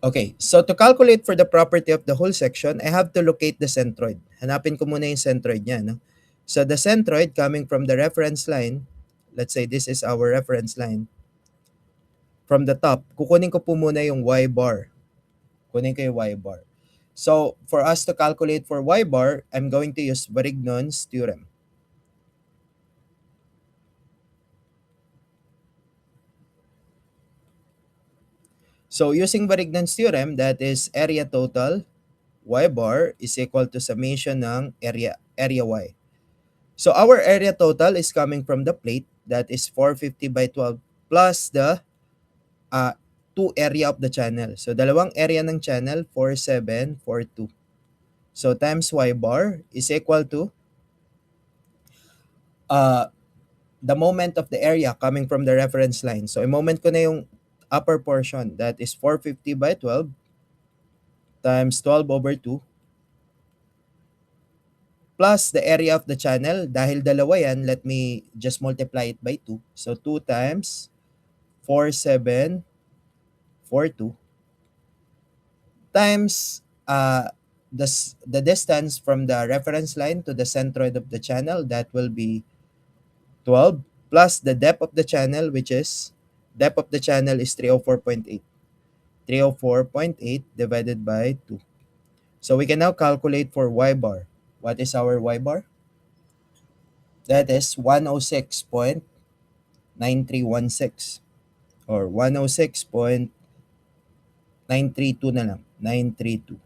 Okay, so to calculate for the property of the whole section, I have to locate the centroid. Hanapin ko muna yung centroid niya. No? So the centroid coming from the reference line, let's say this is our reference line. From the top, kukunin ko po muna yung y bar. Kunin ko yung y bar. So for us to calculate for y bar, I'm going to use Varignon's theorem. So using Varignon's theorem, that is area total y bar is equal to summation ng area y. So our area total is coming from the plate, that is 450 by 12 plus the 2 area of the channel. So dalawang area ng channel, 4742. So times y bar is equal to the moment of the area coming from the reference line. So i-moment ko na yung upper portion, that is 450 by 12 times 12 over 2 plus the area of the channel. Dahil dalawa yan, let me just multiply it by 2. So 2 times 4742 times the distance from the reference line to the centroid of the channel, that will be 12 plus the depth of the channel, which is depth of the channel is 304.8. 304.8 divided by 2. So we can now calculate for y bar. What is our y bar? That is 106.9316 or 106.932 na lang. 932.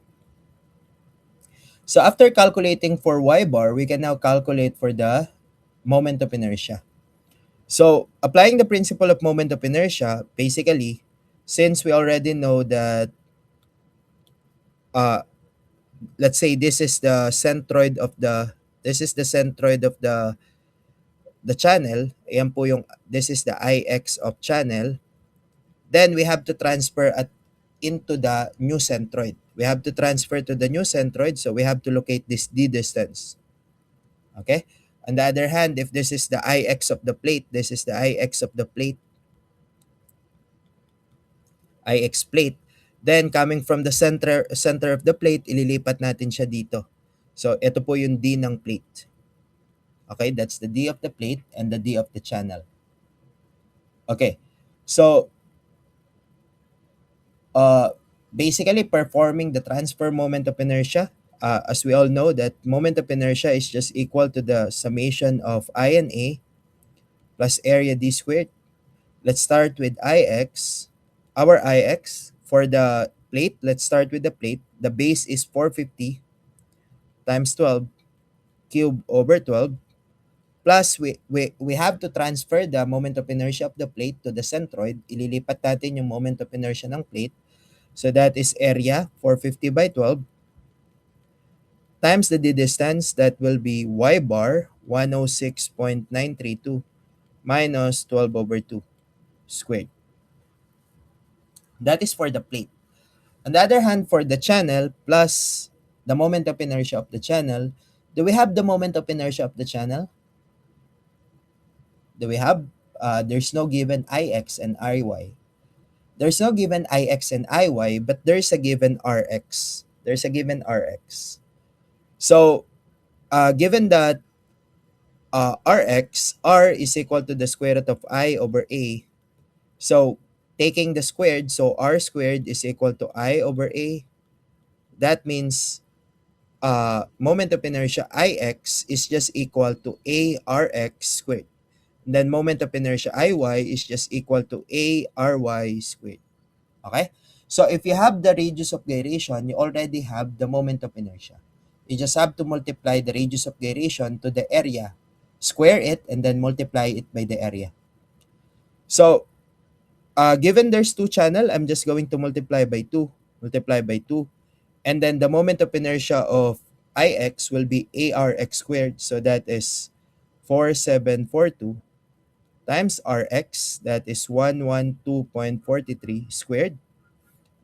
So after calculating for y bar, we can now calculate for the moment of inertia. So applying the principle of moment of inertia, basically, since we already know that, let's say this is the centroid of the channel. Ayan po yung, this is the Ix of channel. Then we have to transfer into the new centroid. We have to transfer to the new centroid, so we have to locate this d distance. Okay? On the other hand, if this is the Ix of the plate, this is the Ix of the plate, Ix plate, then coming from the center of the plate, ililipat natin siya dito. So ito po yung d ng plate. Okay, that's the d of the plate and the d of the channel. Okay, so basically performing the transfer moment of inertia, as we all know that moment of inertia is just equal to the summation of I and A plus area d squared. Let's start with Ix. Our Ix for the plate, let's start with the plate. The base is 450 times 12 cube over 12 plus we have to transfer the moment of inertia of the plate to the centroid. Ililipat natin yung moment of inertia ng plate. So that is area 450 by 12 times the d distance, that will be y bar 106.932 minus 12 over 2 squared. That is for the plate. On the other hand, for the channel plus the moment of inertia of the channel, do we have the moment of inertia of the channel? Do we have? There's no given Ix and Iy. There's no given Ix and Iy, but there's a given Rx. There's a given Rx. So, given that Rx, R is equal to the square root of I over A. So, taking the squared, so R squared is equal to I over A. That means moment of inertia Ix is just equal to A Rx squared. And then moment of inertia Iy is just equal to A Ry squared. Okay? So if you have the radius of gyration, you already have the moment of inertia. You just have to multiply the radius of gyration to the area, square it, and then multiply it by the area. So, given there's two channel, I'm just going to multiply by 2. And then the moment of inertia of Ix will be ARX squared. So that is 4742 times Rx, that is 112.43 squared.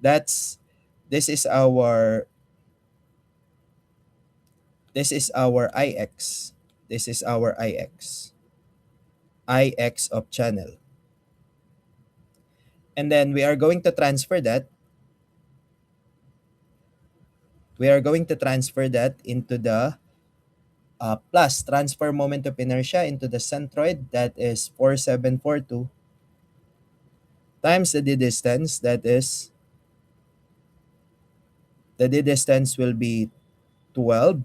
That's this is our this is our Ix. This is our Ix. Ix of channel. And then we are going to transfer that. We are going to transfer that into the plus transfer moment of inertia into the centroid, that is 4742 times the d distance, that is the d distance will be 12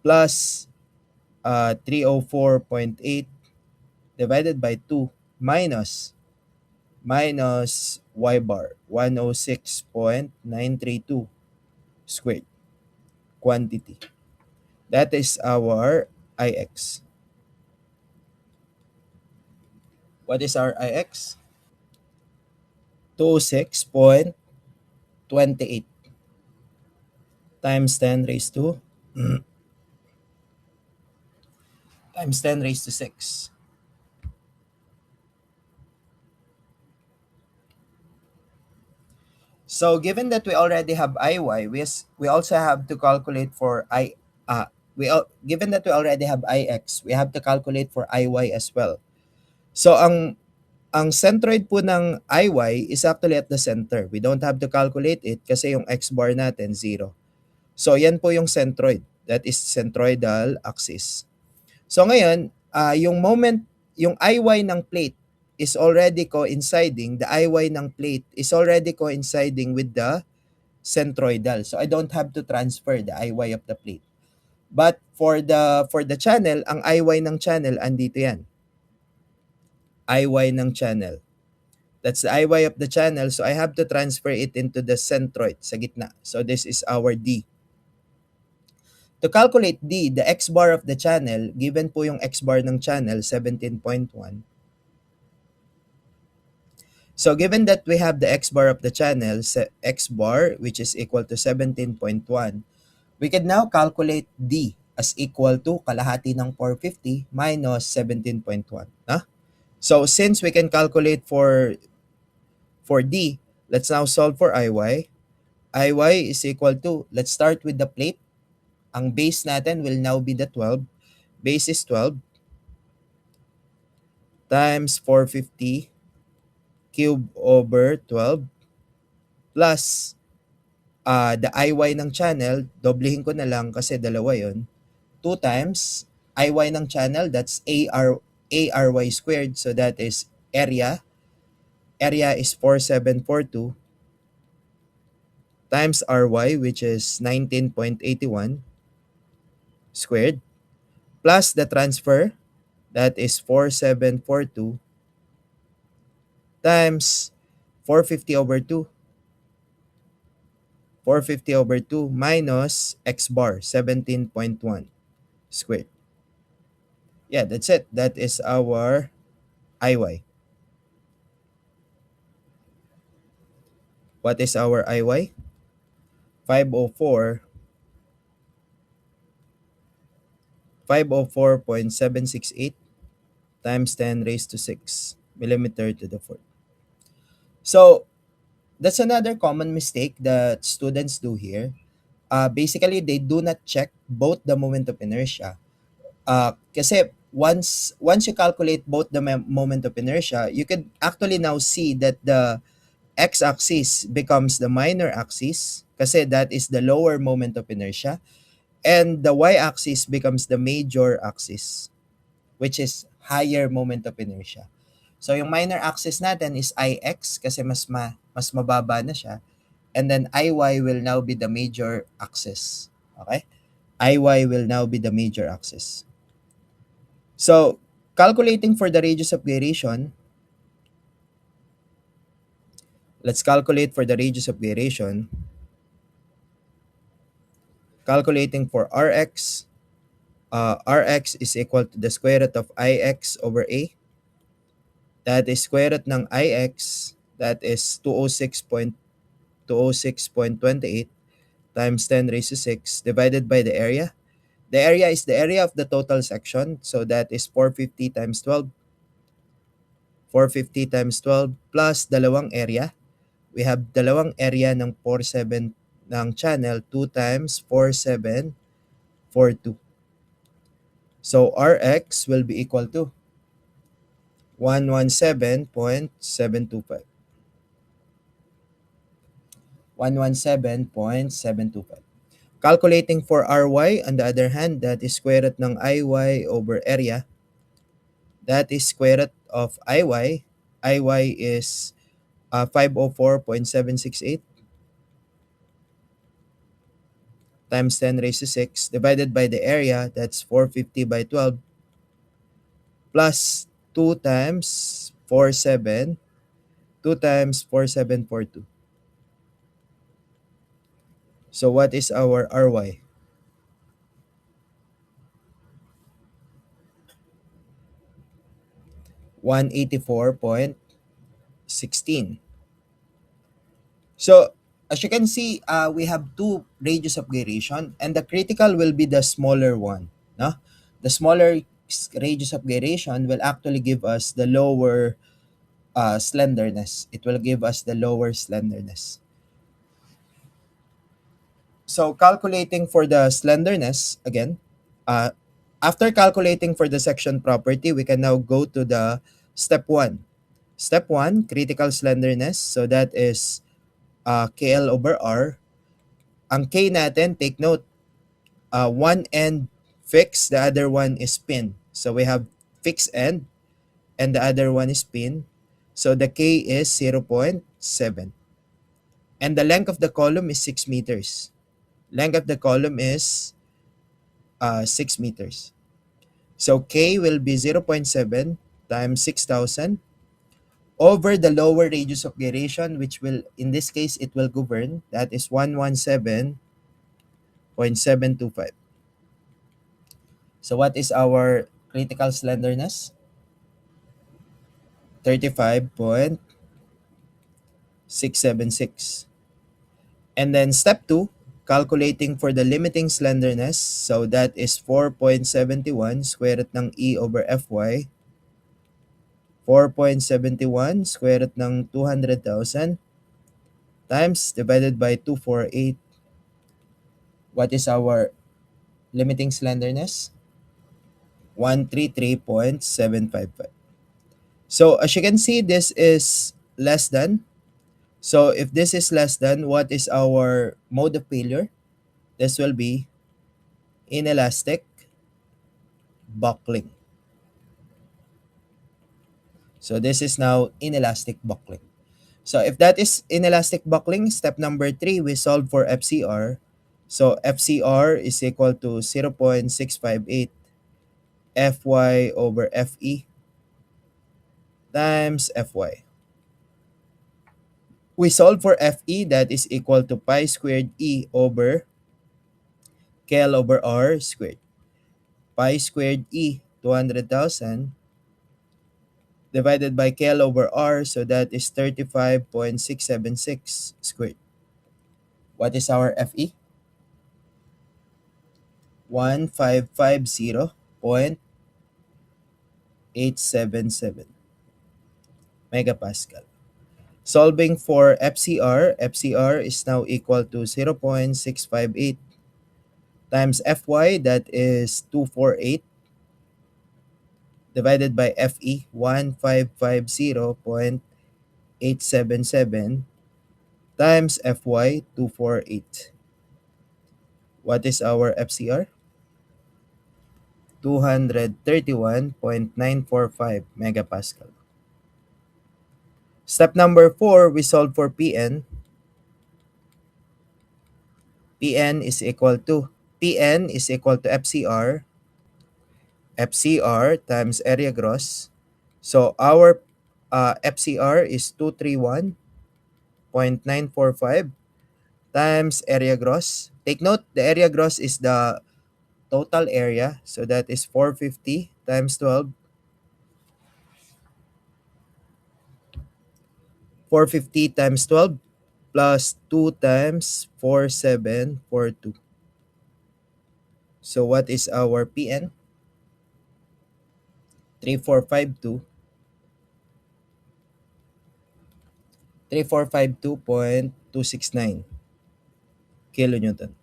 plus 304.8 divided by 2 minus y bar 106.932 squared quantity. That is our Ix. What is our Ix? 206.28 times 10 raised to times 10 raised to 6. So given that we already have Iy, we also have to calculate for I given that we already have Ix, we have to calculate for Iy as well. So ang centroid po ng Iy is actually at the center. We don't have to calculate it kasi yung x bar natin 0. So yan po yung centroid. That is centroidal axis. So ngayon, yung Iy ng plate is already coinciding, the Iy ng plate is already coinciding with the centroidal. So I don't have to transfer the Iy of the plate. But for the channel, ang Iy ng channel andito yan. Iy ng channel. That's the Iy of the channel. So I have to transfer it into the centroid sa gitna. So this is our D. To calculate D, the X bar of the channel, given po yung X bar ng channel, 17.1. So given that we have the X bar of the channel, X bar, which is equal to 17.1, we can now calculate D as equal to kalahati ng 450 minus 17.1. Huh? So since we can calculate for D, let's now solve for Iy. Iy is equal to, let's start with the plate. Ang base natin will now be the 12. Base is 12 times 450 cube over 12 plus the Iy ng channel, doblehin ko na lang kasi dalawa yon. 2 times Iy ng channel, that's ARY squared. So that is area. Area is 4742 times Ry, which is 19.81 squared, plus the transfer, that is 4742 times 450 over 2. 450 over 2 minus x bar, 17.1 squared. Yeah, that's it. That is our Iy. What is our Iy? 504 504.768 times 10 raised to 6 millimeter to the fourth. So that's another common mistake that students do here. Basically, they do not check both the moment of inertia. Kasi once you calculate both the moment of inertia, you could actually now see that the x-axis becomes the minor axis kasi that is the lower moment of inertia, and the y-axis becomes the major axis, which is higher moment of inertia. So yung minor axis natin is Ix kasi mas mababa na siya, and then Iy will now be the major axis. Okay? Iy will now be the major axis. So calculating for the radius of gyration, let's calculate for the radius of gyration. Calculating for Rx, Rx is equal to the square root of Ix over A. That is square root ng Ix, that is 206.28 times 10 raised to 6 divided by the area. The area is the area of the total section, so that is 450 times 12. 450 times 12 plus dalawang area. We have dalawang area ng 47 ng channel, 2 times 4742. So Rx will be equal to 117.725. 117.725. Calculating for Ry, on the other hand, that is square root ng Iy over area. That is square root of Iy. Iy is 504.768 times 10 raised to 6 divided by the area, that's 450 by 12, plus 2 times 47, 2 times 4742. So what is our Ry? 184.16. So as you can see, we have two radius of gyration, and the critical will be the smaller one. No? The smaller radius of gyration will actually give us the lower slenderness. It will give us the lower slenderness. So calculating for the slenderness, again, uh, after calculating for the section property, we can now go to the step 1. Step 1, critical slenderness. So that is KL over R. Ang K natin, take note, one end fixed, the other one is pin. So we have fixed end and the other one is pin. So the K is 0.7. And the length of the column is 6 meters. Length of the column is 6 meters. So K will be 0.7 times 6,000 over the lower radius of gyration, which will, in this case, it will govern. That is 117.725. So what is our critical slenderness? 35.676. And then step 2, calculating for the limiting slenderness. So that is 4.71 square root ng E over Fy. 4.71 square root ng 200,000 times divided by 248. What is our limiting slenderness? 133.755. So as you can see, this is less than. So if this is less than, what is our mode of failure? This will be inelastic buckling. So this is now inelastic buckling. So if that is inelastic buckling, step number 3, we solve for FCR. So FCR is equal to 0.658 Fy over Fe times Fy. We solve for Fe, that is equal to pi squared E over KL over R squared. Pi squared E, 200,000 divided by KL over R, so that is 35.676 squared. What is our Fe? 1550.877 megapascal. Solving for FCR, FCR is now equal to 0.658 times Fy, that is 248, divided by Fe, 1550.877 times Fy, 248. What is our FCR? 231.945 megapascal. Step number 4, we solve for Pn. Pn is equal to FCR, FCR times area gross. So our FCR is 231.945 times area gross. Take note, the area gross is the total area. So that is 450 times 12. 450 times 12 plus 2 times 4742. So what is our PN? 3452 3452.269 kilonewton.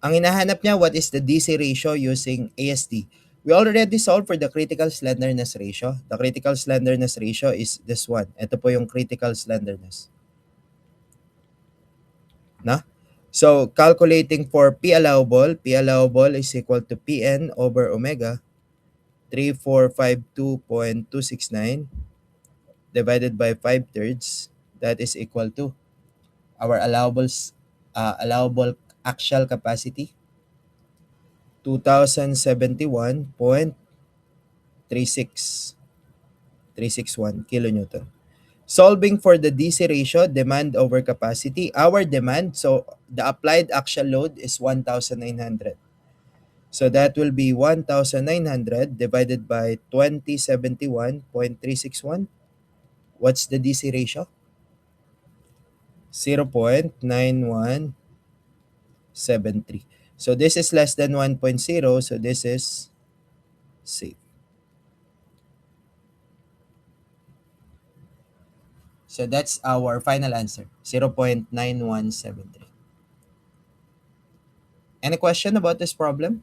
Ang hinahanap niya, what is the DC ratio using AST? We already solved for the critical slenderness ratio. The critical slenderness ratio is this one. Ito po yung critical slenderness. Na? So, calculating for P allowable is equal to Pn over omega 3452.269 divided by 5/3. That is equal to our allowable axial capacity 2071.361 kilonewton. Solving for the DC ratio, demand over capacity, our demand, so the applied axial load is 1,900. So that will be 1,900 divided by 2071.361. What's the DC ratio? 0.9173. So this is less than 1.0, so this is safe. So that's our final answer, 0.9173. Any question about this problem?